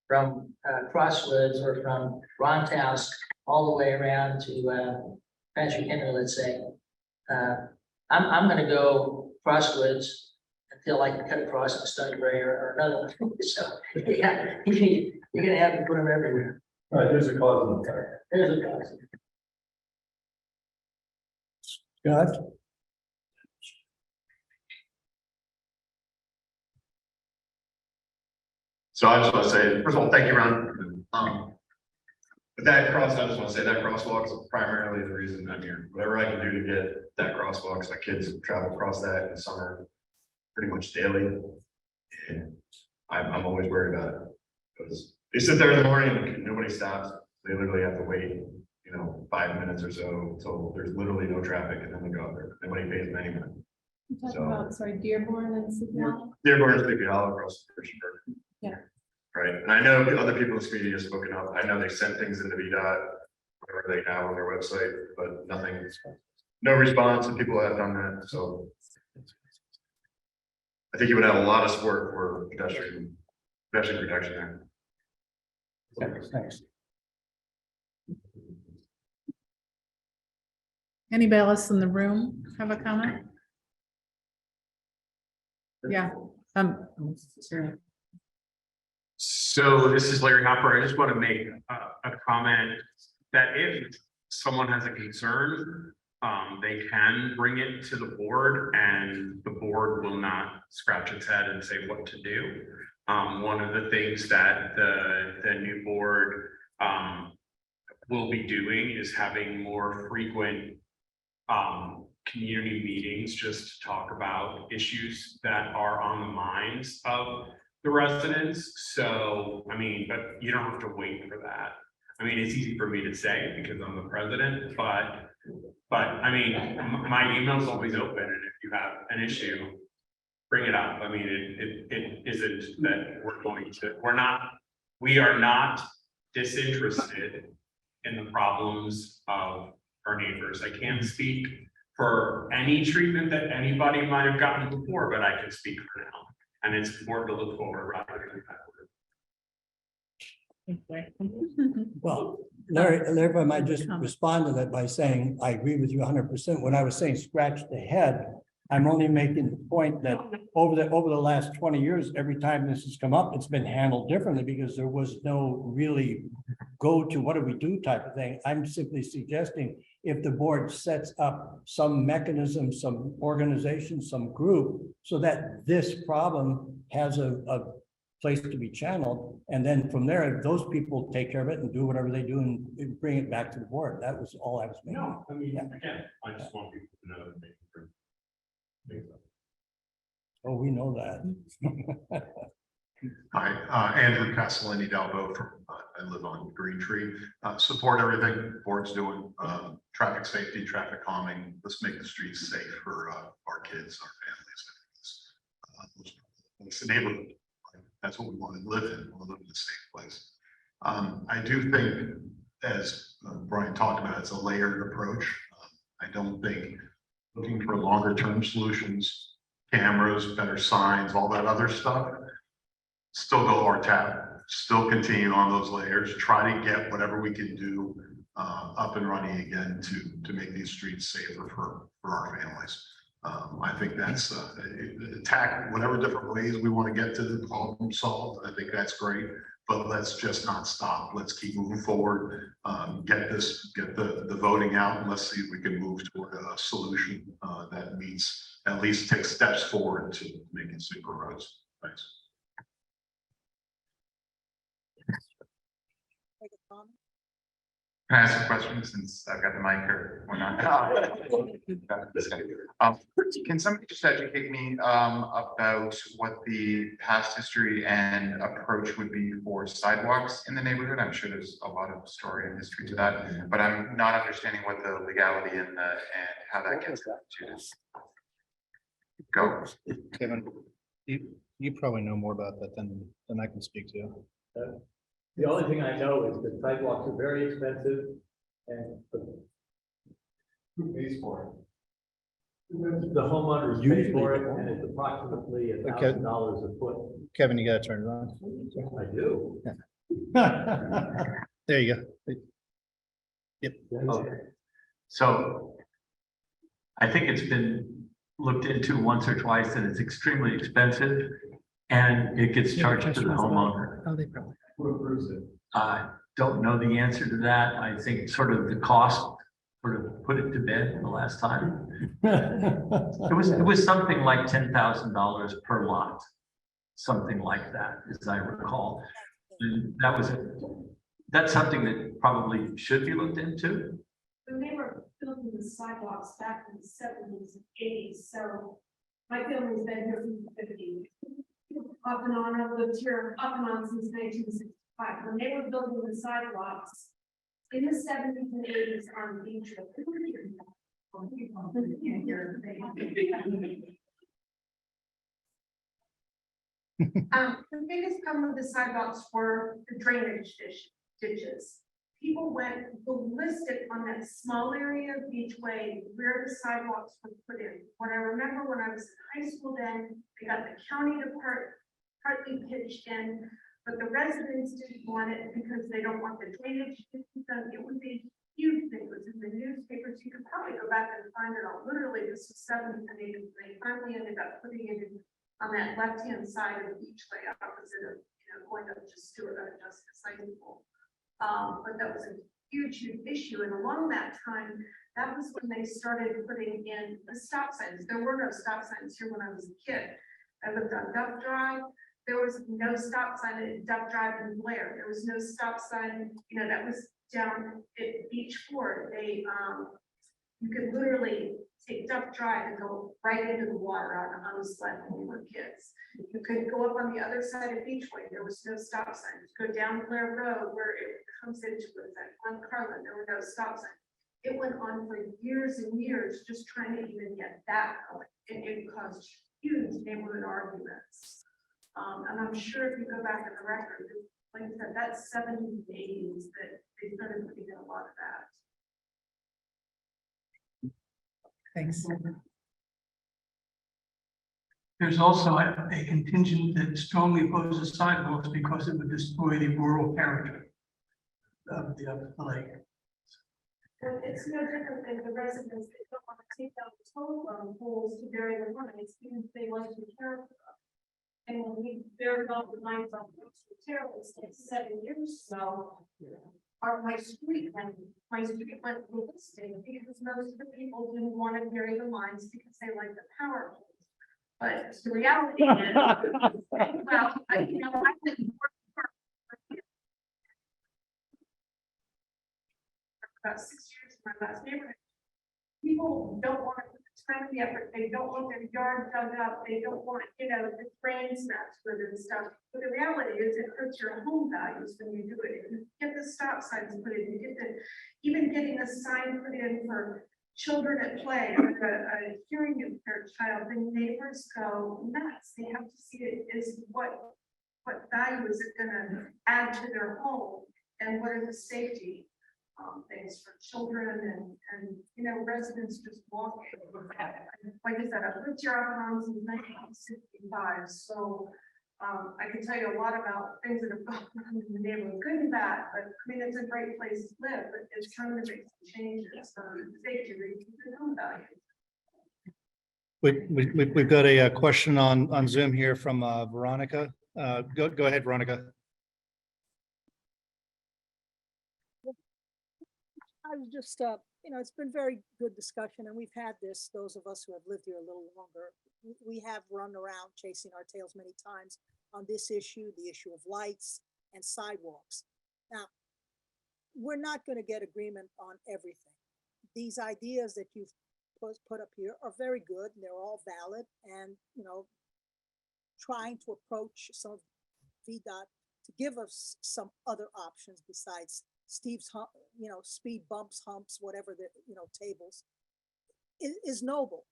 from Crosswoods or from Ron's house all the way around to Patrick Henry, let's say, I'm going to go Crosswoods until I can cut across the Stony Bray or another one. So yeah, you're going to have to put them everywhere. All right, there's a cause and effect. There's a cause. Scott? So I just want to say, first of all, thank you, Ron. But I just want to say that crosswalk is primarily the reason I'm here. Whatever I can do to get that crosswalk, so kids travel across that in the summer pretty much daily. And I'm always worried about it. Because they sit there in the morning and nobody stops. They literally have to wait, 5 minutes or so until there's literally no traffic, and then they go out there. Nobody pays them anyway. You're talking about, sorry, Dearborn and Sleepy Hollow? Dearborn and Sleepy Hollow across the Christian River. Yeah. Right, and I know other people in this community have spoken up. I know they sent things into VDOT, whatever they have on their website, but nothing, no response, and people have done that, so. I think you would have a lot of support for pedestrian protection there. Thanks. Anybody else in the room have a comment? Yeah, sure. So this is Larry Hopper. I just want to make a comment that if someone has a concern, they can bring it to the board and the board will not scratch its head and say what to do. One of the things that the new board will be doing is having more frequent community meetings just to talk about issues that are on the minds of the residents. So, I mean, but you don't have to wait for that. I mean, it's easy for me to say because I'm the president, but I mean, my email's always open, and if you have an issue, bring it up. I mean, it isn't that we are not disinterested in the problems of our neighbors. I can't speak for any treatment that anybody might have gotten before, but I can speak for now. And it's important to look forward rather than backward. Well, Larry, if I might just respond to that by saying, I agree with you 100%. When I was saying scratch the head, I'm only making the point that over the last 20 years, every time this has come up, it's been handled differently because there was no really go to what do we do type of thing. I'm simply suggesting if the board sets up some mechanism, some organization, some group, so that this problem has a place to be channeled. And then from there, those people take care of it and do whatever they do and bring it back to the board. That was all I was making. No, I mean, again, I just want people to know that they can. Oh, we know that. Hi, Andrew Castellini Dalbo from, I live on Green Tree. Support everything the board's doing, traffic safety, traffic calming. Let's make the streets safe for our kids, our families. It's a neighborhood. Right? That's what we want to live in. We want to live in a safe place. I do think, as Brian talked about, it's a layered approach. I don't think looking for longer term solutions, cameras, better signs, all that other stuff, still go RTAP, still continue on those layers, try to get whatever we can do up and running again to make these streets safer for our families. I think that's attack whatever different ways we want to get to the problem solved. I think that's great, but let's just not stop. Let's keep moving forward. Get the voting out, and let's see if we can move toward a solution that meets, at least take steps forward to making safer roads. Thanks. Can I ask a question since I've got the mic or whatnot? Can somebody just educate me about what the past history and approach would be for sidewalks in the neighborhood? I'm sure there's a lot of story and history to that, but I'm not understanding what the legality and how that gets instituted. Go. Kevin, you probably know more about that than I can speak to. The only thing I know is that sidewalks are very expensive and who pays for it? The homeowners pay for it, and it's approximately $1,000 a foot. Kevin, you gotta turn it on. I do. There you go. Yep. Okay. So I think it's been looked into once or twice and it's extremely expensive and it gets charged to the homeowner. Oh, they probably. Who approves it? I don't know the answer to that. I think sort of the cost sort of put it to bed the last time. It was something like $10,000 per lot, something like that, as I recall. And that's something that probably should be looked into. When they were building the sidewalks back in the 70s and 80s, so my family's been here from the 50s. Off and on, I've lived here off and on since 1965. When they were building the sidewalks in the 70s and 80s on Beach Road. The biggest problem with the sidewalks were the drainage ditches. People went ballistic on that small area of Beachway where the sidewalks were put in. When I remember when I was in high school then, they got the county to partly pitched in, but the residents didn't want it because they don't want the drainage. It would be a huge thing. It was in the newspapers. You could probably go back and find it all. Literally, this was 70s and 80s. They finally ended up putting it in on that left-hand side of Beachway opposite of, going up to Stewart Justice High School. But that was a huge, huge issue. And along that time, that was when they started putting in the stop signs. There were no stop signs here when I was a kid. I lived on Duck Drive. There was no stop sign at Duck Drive and Blair. There was no stop sign, you know, that was down at Beach Ford. They, you could literally take Duck Drive and go right into the water on a sled when we were kids. You could go up on the other side of Beachway. There was no stop signs. Go down Blair Road where it comes into it, on Carlin, there were no stop signs. It went on for years and years, just trying to even get that going. And it caused huge neighborhood arguments. And I'm sure if you go back in the record, like I said, that's 70s, 80s that they started putting in a lot of that. Thanks. There's also a contingent that strongly opposes sidewalks because it would destroy the rural character of the lake. Well, it's no different than the residents that don't want to take down the telephone poles to bury the lines because they like the character. And when we buried all the lines on the terrace like 7 years ago, my street went ballistic because most of the people didn't want to bury the lines because they like the power poles. But the reality is, well, you know, I've been about 6 years in my last neighborhood. People don't want to put the time and the effort. They don't want their yard dug up. They don't want, you know, the drain snaps with it and stuff. But the reality is it hurts your home values when you do it. If you get the stop signs put in, you get the, even getting a sign put in for children at play, or a hearing impaired child, the neighbors go nuts. They have to see it as what value is it gonna add to their home and what are the safety things for children and you know, residents just walking. Like I said, I've lived here around since 1965, so I can tell you a lot about things that have gone on in the neighborhood, good and bad, but I mean, it's a great place to live, but it's time to make some changes, safety reasons and home values. We've got a question on Zoom here from Veronica. Go ahead, Veronica. I was just, you know, it's been very good discussion and we've had this, those of us who have lived here a little longer, we have run around chasing our tails many times on this issue, the issue of lights and sidewalks. Now, we're not going to get agreement on everything. These ideas that you've put up here are very good and they're all valid and, you know, trying to approach some of VDOT to give us some other options besides Steve's, you know, speed bumps, humps, whatever the, you know, tables is noble.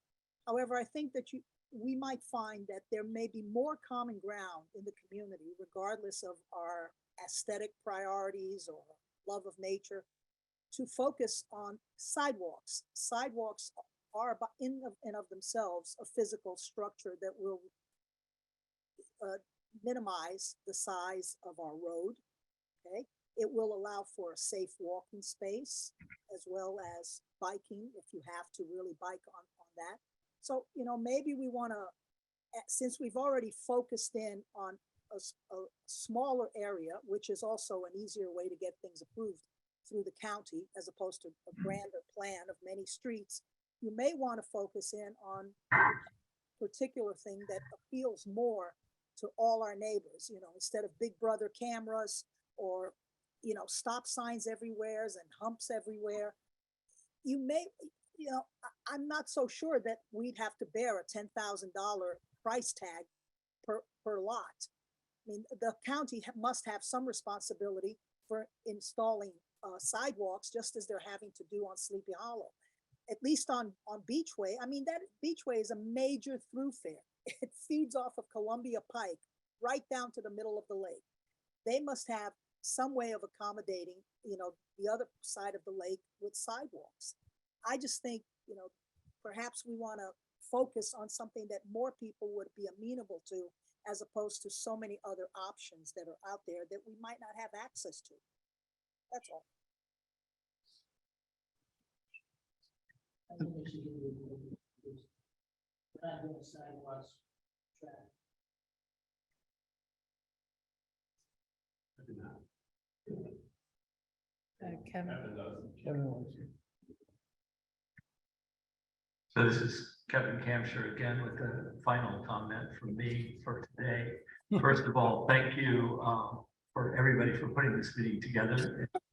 However, I think that we might find that there may be more common ground in the community, regardless of our aesthetic priorities or love of nature, to focus on sidewalks. Sidewalks are in and of themselves a physical structure that will minimize the size of our road, okay? It will allow for a safe walking space as well as biking if you have to really bike on that. So, you know, maybe we want to, since we've already focused in on a smaller area, which is also an easier way to get things approved through the county, as opposed to a grander plan of many streets, you may want to focus in on a particular thing that appeals more to all our neighbors, you know, instead of big brother cameras or, you know, stop signs everywhere and humps everywhere. You may, you know, I'm not so sure that we'd have to bear a $10,000 price tag per lot. I mean, the county must have some responsibility for installing sidewalks, just as they're having to do on Sleepy Hollow. At least on Beachway, I mean, that Beachway is a major thoroughfare. It feeds off of Columbia Pike right down to the middle of the lake. They must have some way of accommodating, you know, the other side of the lake with sidewalks. I just think, you know, perhaps we want to focus on something that more people would be amenable to, as opposed to so many other options that are out there that we might not have access to. That's all. I think we should get we're not doing sidewalks, track. Kevin. So this is Kevin Camsher again with a final comment from me for today. First of all, thank you for everybody for putting this meeting together. It's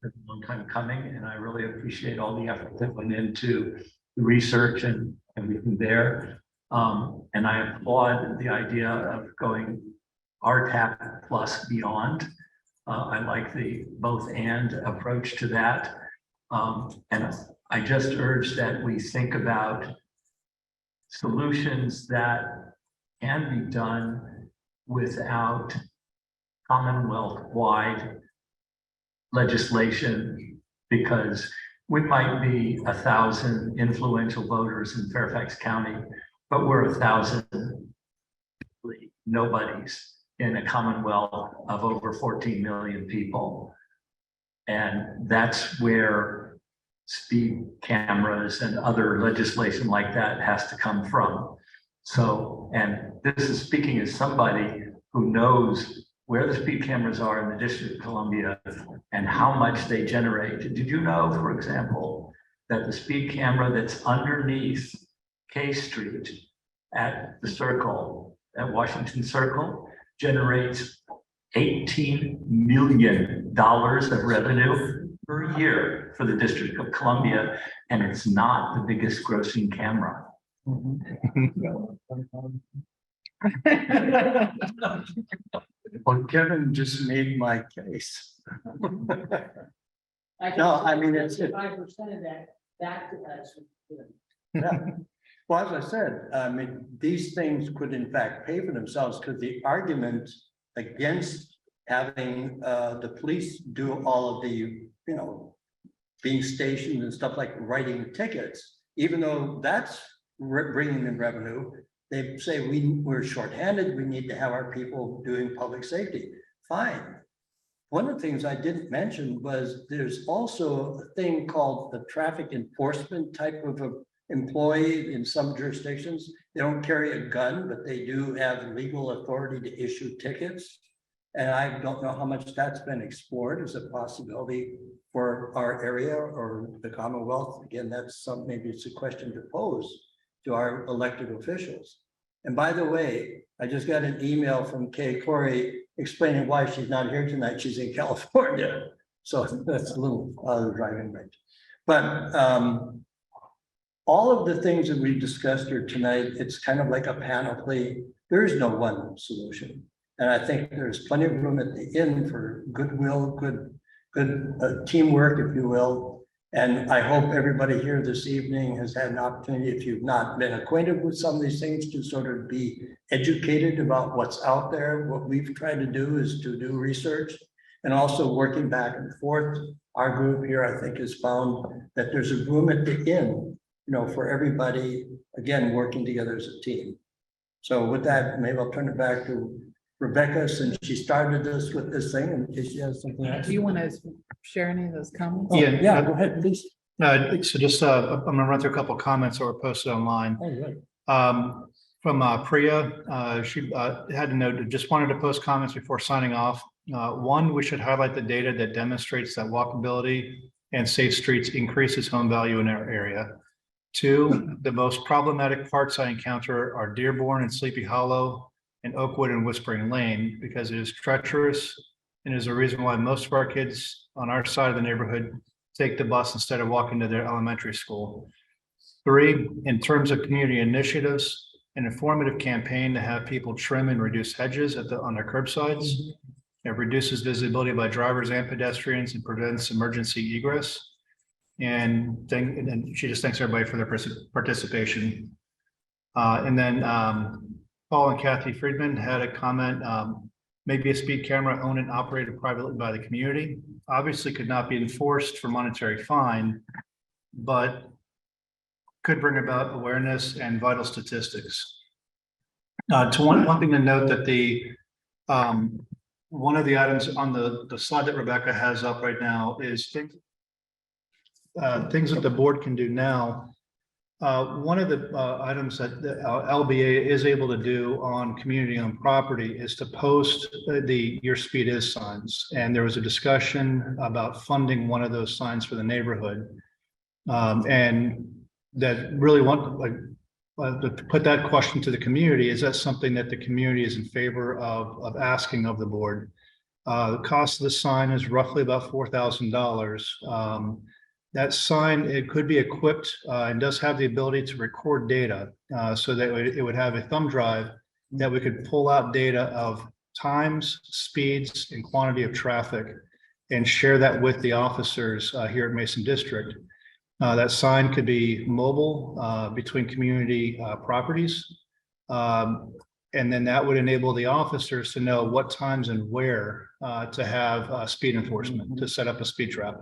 been a long time coming, and I really appreciate all the effort that went into the research and everything there. And I applaud the idea of going RTAP plus beyond. I like the both and approach to that. And I just urge that we think about solutions that can be done without Commonwealth-wide legislation, because we might be 1,000 influential voters in Fairfax County, but we're 1,000 nobodies in a Commonwealth of over 14 million people. And that's where speed cameras and other legislation like that has to come from. So, and this is speaking as somebody who knows where the speed cameras are in the District of Columbia and how much they generate. Did you know, for example, that the speed camera that's underneath K Street at the Circle, at Washington Circle, generates $18 million of revenue per year for the District of Columbia, and it's not the biggest grossing camera. Well, Kevin just made my case. No, I mean, it's 5% of that back to us. yeah. Well, as I said, I mean, these things could in fact pay for themselves, because the argument against having the police do all of the, you know, being stationed and stuff like writing tickets, even though that's bringing in revenue, they say we're shorthanded, we need to have our people doing public safety. Fine. One of the things I didn't mention was there's also a thing called the traffic enforcement type of a employee in some jurisdictions. They don't carry a gun, but they do have legal authority to issue tickets. And I don't know how much that's been explored as a possibility for our area or the Commonwealth. Again, that's some, maybe it's a question to pose to our elected officials. And by the way, I just got an email from Kay Corey explaining why she's not here tonight. She's in California. So that's a little driving range. But all of the things that we've discussed here tonight, it's kind of like a panoply. There is no one solution. And I think there's plenty of room at the end for goodwill, good teamwork, if you will. And I hope everybody here this evening has had an opportunity, if you've not been acquainted with some of these things, to sort of be educated about what's out there. What we've tried to do is to do research and also working back and forth. Our group here, I think, has found that there's a room at the end, you know, for everybody, again, working together as a team. So with that, maybe I'll turn it back to Rebecca, since she started this with this thing, in case she has something else. Do you want to share any of those comments? Yeah, go ahead, please. So just, I'm gonna run through a couple of comments that were posted online. Oh, good. From Priya, she had a note, just wanted to post comments before signing off. One, we should highlight the data that demonstrates that walkability and safe streets increases home value in our area. Two, the most problematic parts I encounter are Dearborn and Sleepy Hollow and Oakwood and Whispering Lane, because it is treacherous and is a reason why most of our kids on our side of the neighborhood take the bus instead of walking to their elementary school. Three, in terms of community initiatives, an informative campaign to have people trim and reduce hedges on their curbsides. It reduces visibility by drivers and pedestrians and prevents emergency egress. And she just thanks everybody for their participation. And then Paul and Kathy Friedman had a comment, maybe a speed camera owned and operated privately by the community. Obviously could not be enforced for monetary fine, but could bring about awareness and vital statistics. To one thing to note that the one of the items on the slide that Rebecca has up right now is things that the board can do now One of the items that the LBA is able to do on community-owned property is to post your speed is signs. And there was a discussion about funding one of those signs for the neighborhood. And that really to put that question to the community, is that something that the community is in favor of asking of the board? The cost of the sign is roughly about $4,000. That sign, it could be equipped and does have the ability to record data so that it would have a thumb drive that we could pull out data of times, speeds, and quantity of traffic and share that with the officers here at Mason District. That sign could be mobile between community properties. And then that would enable the officers to know what times and where to have speed enforcement, to set up a speed trap.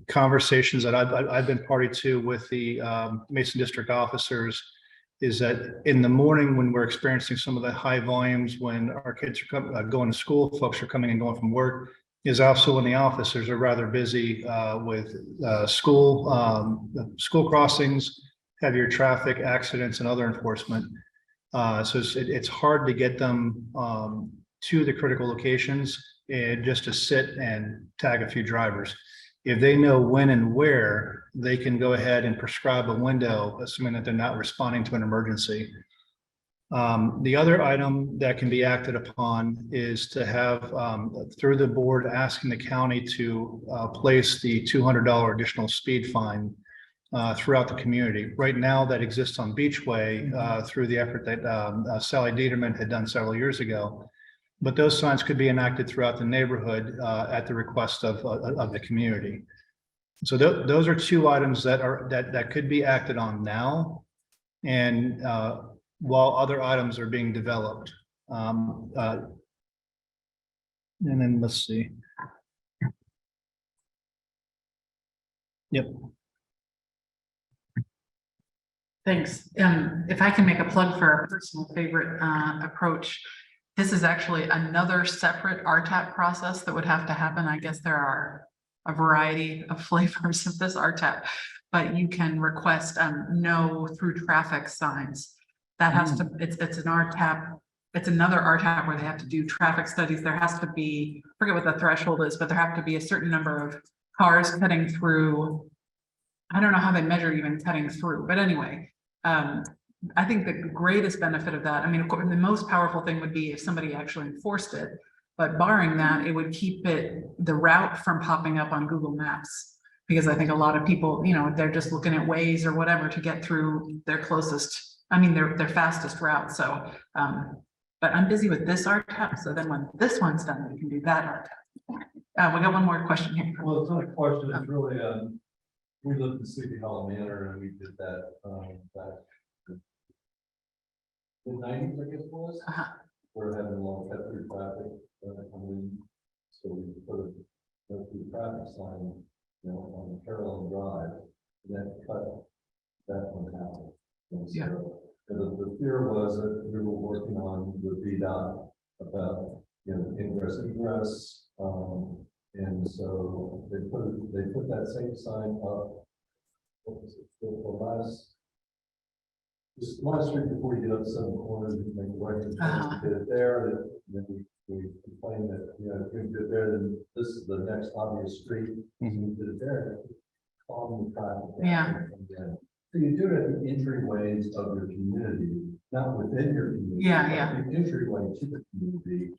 Conversations that I've been party to with the Mason District officers is that in the morning when we're experiencing some of the high volumes, when our kids are going to school, folks are coming and going from work, is also when the officers are rather busy with school crossings, heavier traffic accidents, and other enforcement. So it's hard to get them to the critical locations and just to sit and tag a few drivers. If they know when and where, they can go ahead and prescribe a window, assuming that they're not responding to an emergency. The other item that can be acted upon is to have, through the board, asking the county to place the $200 additional speed fine throughout the community. Right now, that exists on Beachway through the effort that Sally Dieterman had done several years ago. But those signs could be enacted throughout the neighborhood at the request of the community. So those are two items that could be acted on now, and while other items are being developed. And then let's see. Yep. Thanks. If I can make a plug for our personal favorite approach, this is actually another separate RTAP process that would have to happen. I guess there are a variety of flavors of this RTAP, but you can request no through traffic signs. That has to, it's an RTAP, it's another RTAP where they have to do traffic studies. There has to be, I forget what the threshold is, but there have to be a certain number of cars cutting through. I don't know how they measure even cutting through, but anyway, I think the greatest benefit of that, I mean, of course, the most powerful thing would be if somebody actually enforced it, but barring that, it would keep the route from popping up on Google Maps. Because I think a lot of people, they're just looking at Waze or whatever to get through their closest, their fastest route. So, but I'm busy with this RTAP. So then when this one's done, we can do that RTAP. We got one more question here. Well, it's not a question, it's really, we lived in Sleepy Hollow Manor and we did that, back in the 90s, I guess it was. We're having a long cut through traffic coming in. So we put a no through traffic sign, on the parallel drive, and that cut that one out. And so the fear was that we were working on with VDOT about, ingress, egress, and so they put that same sign up. What was it? Just last week before you get up 7 corners, you make a right turn, we did it there, and then we complained that, if we did it there, then this is the next obvious street. We did it there. Calm the traffic. So you do it at the entryways of your community, not within your community. The entryway to the community.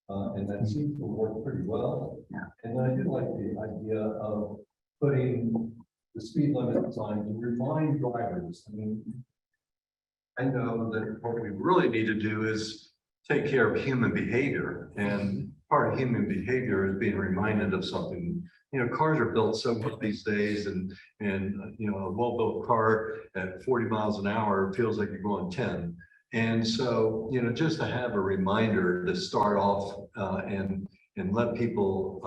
And that seems to work pretty well. And I do like the idea of putting the speed limit sign to remind drivers. I mean, I know that what we really need to do is take care of human behavior, and part of human behavior is being reminded of something. Cars are built so much these days, and a well-built car at 40 miles an hour feels like you're going 10. And so, just to have a reminder to start off and let people,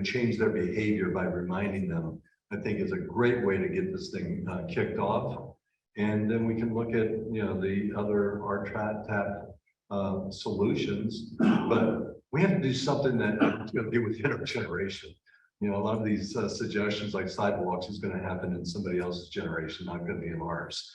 change their behavior by reminding them, I think is a great way to get this thing kicked off. And then we can look at, the other RTAP solutions, but we have to do something that is going to be within our generation. You know, a lot of these suggestions like sidewalks is going to happen in somebody else's generation, not going to be in ours,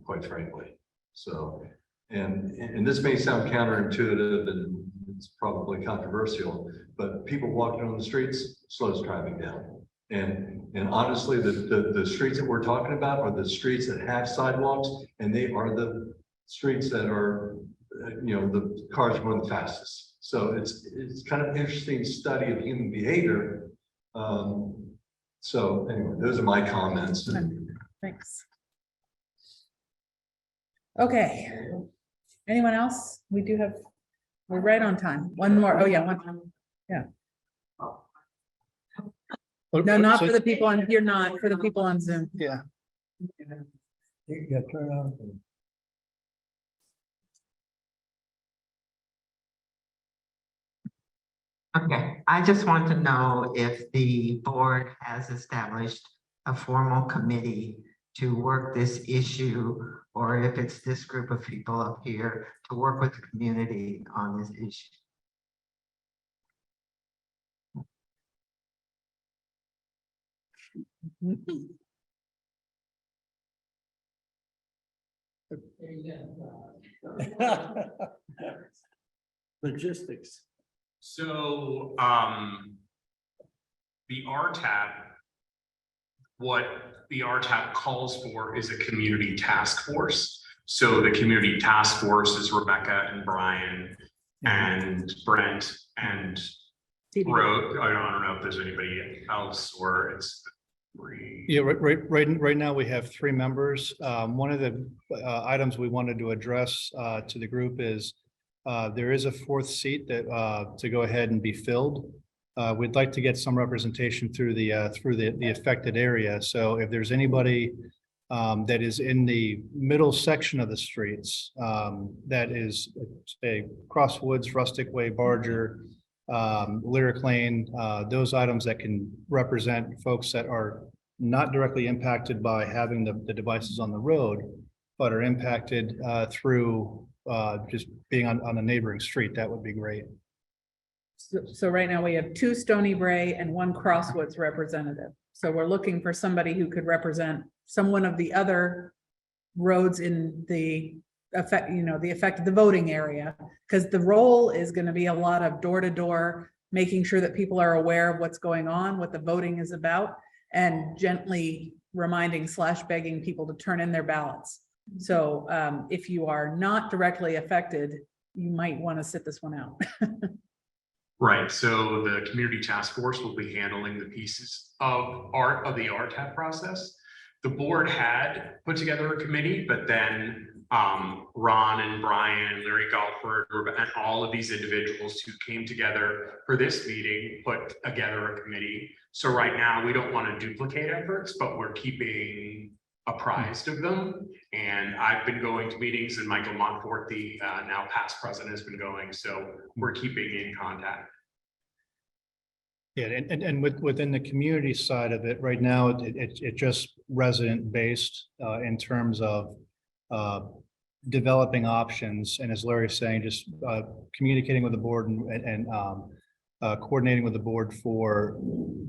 quite frankly. So, and this may sound counterintuitive and it's probably controversial, but people walking on the streets slows traffic down. And honestly, the streets that we're talking about are the streets that have sidewalks, and they are the streets that are, you know, the cars going the fastest. So it's kind of an interesting study of human behavior. So anyway, those are my comments. Thanks. Okay. Anyone else? We do have, we're right on time. One more. Oh yeah, one. Yeah. No, not for the people on, you're not, for the people on Zoom. Yeah. Yeah, turn on. Okay, I just want to know if the board has established a formal committee to work this issue, or if it's this group of people up here to work with the community on this issue. Logistics. So, the RTAP, what the RTAP calls for is a community task force. So the community task force is Rebecca and Brian and Brent and Rogue. I don't know if there's anybody else or it's three. Yeah, right now we have 3 members. One of the items we wanted to address to the group is there is a 4th seat that to go ahead and be filled. We'd like to get some representation through the affected area. So if there's anybody that is in the middle section of the streets, that is say Crosswoods, Rustic Way, Barger, Lyric Lane, those items that can represent folks that are not directly impacted by having the devices on the road, but are impacted through just being on a neighboring street, that would be great. So right now we have 2 Stony Bray and 1 Crosswoods representative. So we're looking for somebody who could represent someone of the other roads in the affect, you know, the affected the voting area, because the role is going to be a lot of door to door, making sure that people are aware of what's going on, what the voting is about, and gently reminding / begging people to turn in their ballots. So if you are not directly affected, you might want to sit this one out. Right, so the community task force will be handling the pieces of the RTAP process. The board had put together a committee, but then Ron and Brian, Larry Galford, and all of these individuals who came together for this meeting put together a committee. So right now we don't want to duplicate efforts, but we're keeping apprised of them. And I've been going to meetings, and Michael Montfort, the now past president, has been going. So we're keeping in contact. Yeah, and within the community side of it, right now, it's just resident based in terms of developing options. And as Larry's saying, just communicating with the board and coordinating with the board for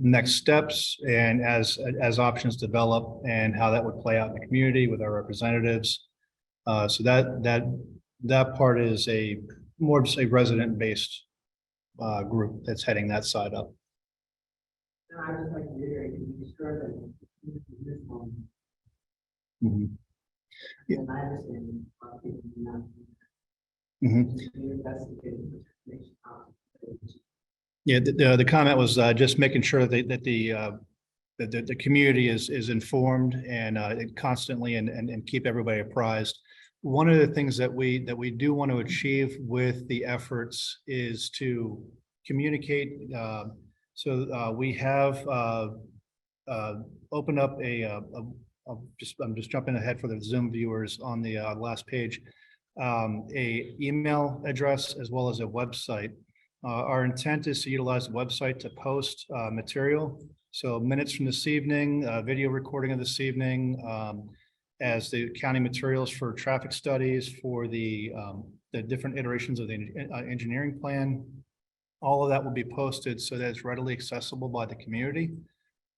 next steps and as options develop and how that would play out in the community with our representatives. So that part is more of a resident based group that's heading that side up. I just like to reiterate, you described that this one. Mm-hmm. Yeah. And I understand a lot of people do not. Yeah, the comment was just making sure that the community is informed and constantly and keep everybody apprised. One of the things that we do want to achieve with the efforts is to communicate. So we have opened up I'm just jumping ahead for the Zoom viewers on the last page, a email address as well as a website. Our intent is to utilize the website to post material. So minutes from this evening, video recording of this evening, as the county materials for traffic studies for the different iterations of the engineering plan. all of that will be posted so that it's readily accessible by the community.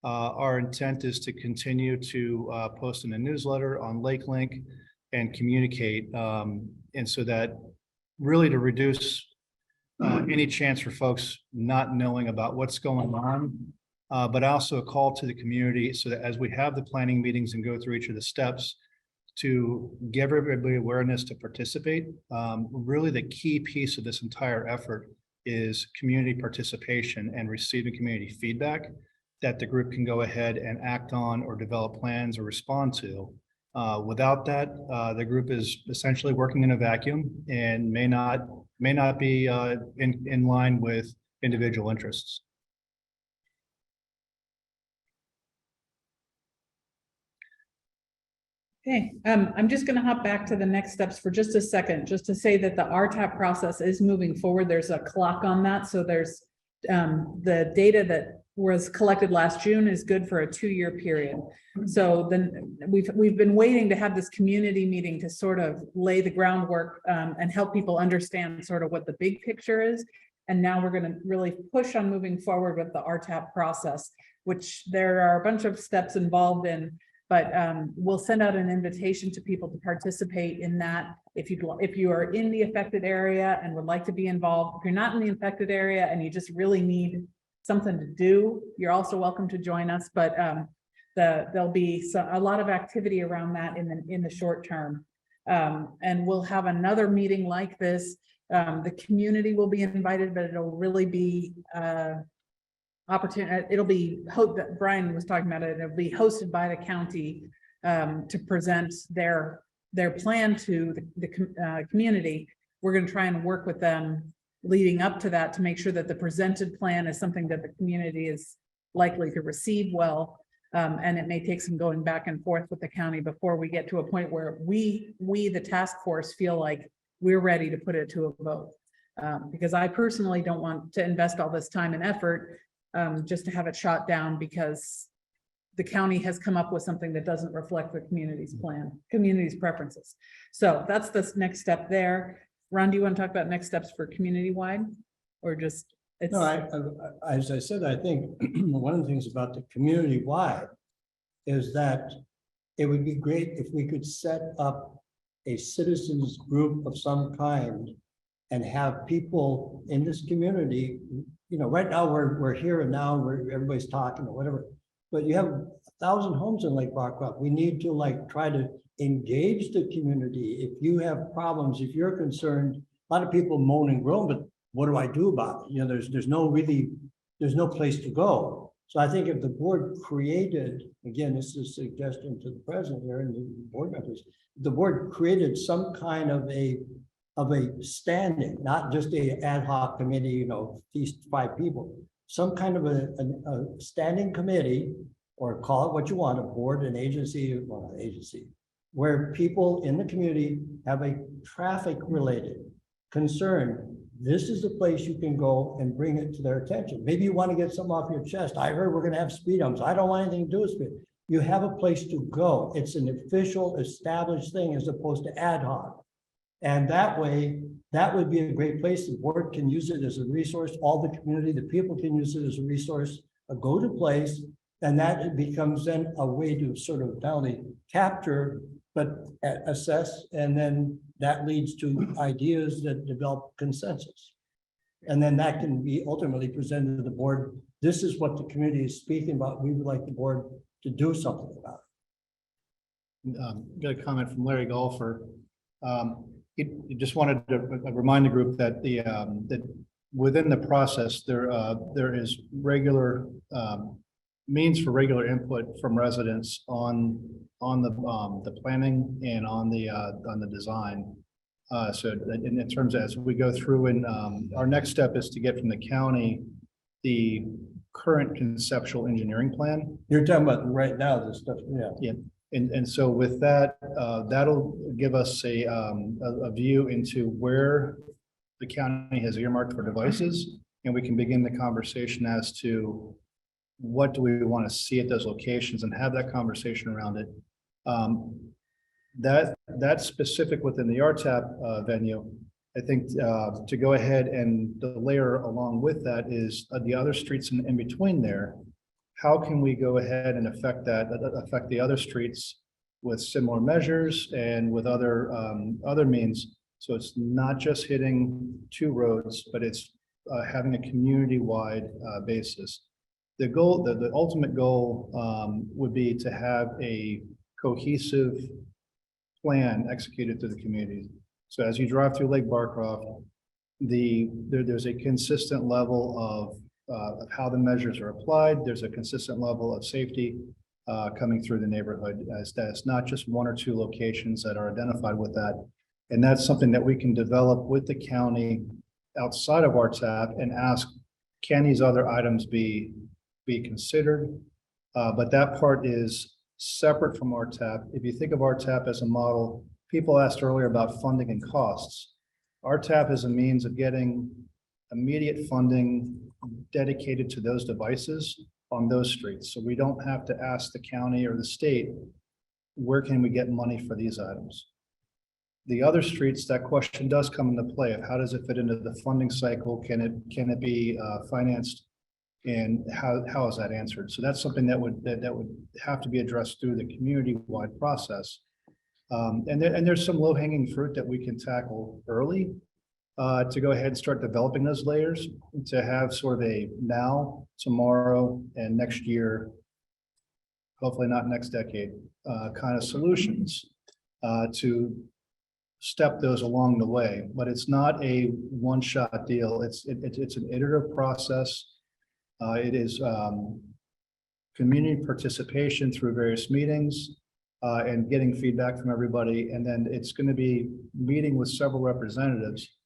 Our intent is to continue to post in a newsletter on Lake Link and communicate, and so that really to reduce any chance for folks not knowing about what's going on, but also a call to the community so that as we have the planning meetings and go through each of the steps to give everybody awareness to participate. Really the key piece of this entire effort is community participation and receiving community feedback that the group can go ahead and act on or develop plans or respond to. Without that, the group is essentially working in a vacuum and may not be in line with individual interests. Okay, I'm just gonna hop back to the next steps for just a second, just to say that the RTAP process is moving forward. There's a clock on that. So there's the data that was collected last June is good for a 2-year period. So then we've been waiting to have this community meeting to sort of lay the groundwork and help people understand sort of what the big picture is. And now we're gonna really push on moving forward with the RTAP process, which there are a bunch of steps involved in. But we'll send out an invitation to people to participate in that. If you are in the affected area and would like to be involved, if you're not in the affected area and you just really need something to do, you're also welcome to join us. But there'll be a lot of activity around that in the short term. And we'll have another meeting like this. The community will be invited, but it'll really be opportunity. It'll be that Brian was talking about it. It'll be hosted by the county to present their plan to the community. We're going to try and work with them leading up to that to make sure that the presented plan is something that the community is likely to receive well. And it may take some going back and forth with the county before we get to a point where we the task force feel like we're ready to put it to a vote. Because I personally don't want to invest all this time and effort just to have it shot down because the county has come up with something that doesn't reflect the community's plan, community's preferences. So that's the next step there. Ron, do you want to talk about next steps for community-wide or just? It's... No, as I said, I think one of the things about the community-wide is that it would be great if we could set up a citizens group of some kind and have people in this community. You know, right now we're here and now everybody's talking or whatever, but you have 1,000 homes in Lake Barcroft. We need to try to engage the community. If you have problems, if you're concerned, a lot of people moan and groan, but what do I do about it? You know, there's no place to go. So I think if the board created, again, this is a suggestion to the president here and the board members, the board created some kind of a standing, not just a ad hoc committee, you know, these 5 people, some kind of a standing committee, or call it what you want, a board, an agency, well, an agency, where people in the community have a traffic related concern. This is the place you can go and bring it to their attention. Maybe you want to get something off your chest. I heard we're going to have speed humps. I don't want anything to do with speed. You have a place to go. It's an official established thing as opposed to ad hoc. And that way, that would be a great place. The board can use it as a resource. All the community, the people can use it as a resource, a go-to place. And that it becomes then a way to sort of not only capture, but assess. And then that leads to ideas that develop consensus. And then that can be ultimately presented to the board. This is what the community is speaking about. We would like the board to do something about it. Got a comment from Larry Golfer. He just wanted to remind the group that that within the process there is regular means for regular input from residents on the planning and on the design. So in terms of as we go through, and our next step is to get from the county the current conceptual engineering plan. You're talking about right now, this stuff, yeah. Yeah. And so with that, that'll give us a view into where the county has earmarked for devices, and we can begin the conversation as to what do we want to see at those locations and have that conversation around it. That's specific within the RTAP venue. I think to go ahead and the layer along with that is the other streets in between there. How can we go ahead and affect the other streets with similar measures and with other means? So it's not just hitting 2 roads, but it's having a community-wide basis. The goal, the ultimate goal would be to have a cohesive plan executed through the community. So as you drive through Lake Barcroft, there's a consistent level of how the measures are applied. There's a consistent level of safety coming through the neighborhood, as that's not just 1 or 2 locations that are identified with that. And that's something that we can develop with the county outside of RTAP and ask, can these other items be considered? But that part is separate from RTAP. If you think of RTAP as a model, people asked earlier about funding and costs. RTAP is a means of getting immediate funding dedicated to those devices on those streets. So we don't have to ask the county or the state, where can we get money for these items? The other streets, that question does come into play of how does it fit into the funding cycle? Can it be financed? And how is that answered? So that's something that would have to be addressed through the community-wide process. And there's some low-hanging fruit that we can tackle early to go ahead and start developing those layers to have sort of a now, tomorrow, and next year, hopefully not next decade, kind of solutions to step those along the way. But it's not a one-shot deal. It's an iterative process. It is community participation through various meetings and getting feedback from everybody. And then it's going to be meeting with several representatives.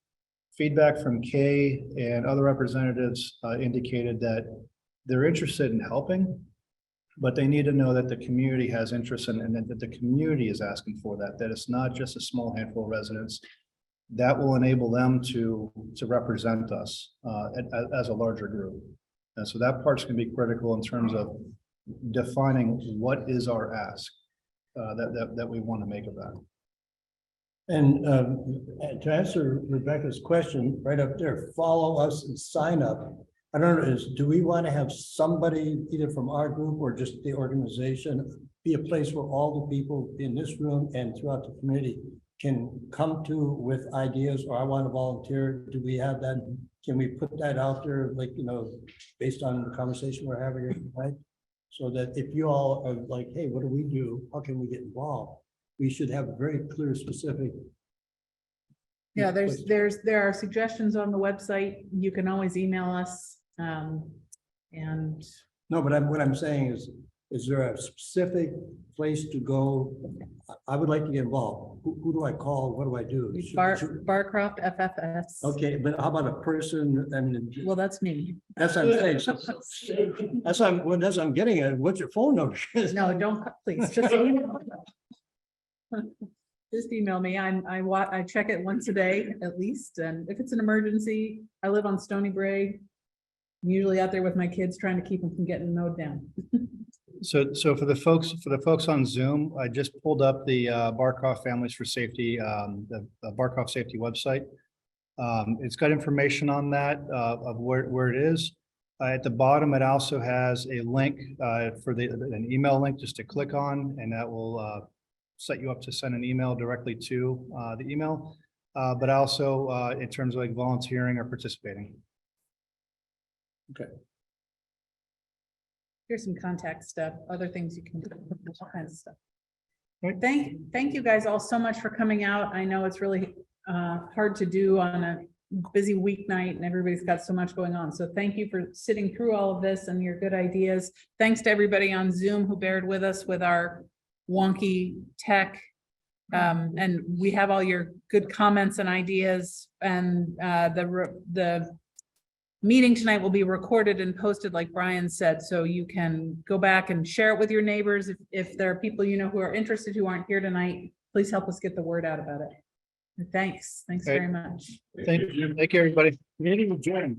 Feedback from Kay and other representatives indicated that they're interested in helping, but they need to know that the community has interest in, and that the community is asking for that it's not just a small handful of residents. That will enable them to represent us as a larger group. And so that part's going to be critical in terms of defining what is our ask that we want to make of that. And to answer Rebecca's question, right up there, follow us and sign up. I don't know, do we want to have somebody either from our group or just the organization be a place where all the people in this room and throughout the community can come to with ideas, or I want to volunteer? Do we have that? Can we put that out there, like, based on the conversation we're having here tonight? So that if you all are like, hey, what do we do? How can we get involved? We should have a very clear, specific. Yeah, there are suggestions on the website. You can always email us. And no, but what I'm saying is there a specific place to go? I would like to get involved. Who do I call? What do I do? Barcroft FFS. Okay, but how about a person? Well, that's me. That's what I'm saying. That's what I'm getting at. What's your phone number? No, don't, please. Just email me. I check it once a day at least. And if it's an emergency, I live on Stony Bray. I'm usually out there with my kids trying to keep them from getting mowed down. So for the folks on Zoom, I just pulled up the Barcroft Families for Safety, the Barcroft Safety website. It's got information on that of where it is. At the bottom, it also has a link for an email link just to click on, and that will set you up to send an email directly to the email, but also in terms of like volunteering or participating. Okay. Here's some contact stuff, other things you can do, all kinds of stuff. Thank you guys all so much for coming out. I know it's really hard to do on a busy weeknight and everybody's got so much going on. So thank you for sitting through all of this and your good ideas. Thanks to everybody on Zoom who bared with us with our wonky tech. And we have all your good comments and ideas, and the meeting tonight will be recorded and posted like Brian said, so you can go back and share it with your neighbors. If there are people who are interested who aren't here tonight, please help us get the word out about it. Thanks very much. Thank you, everybody. Meeting adjourned.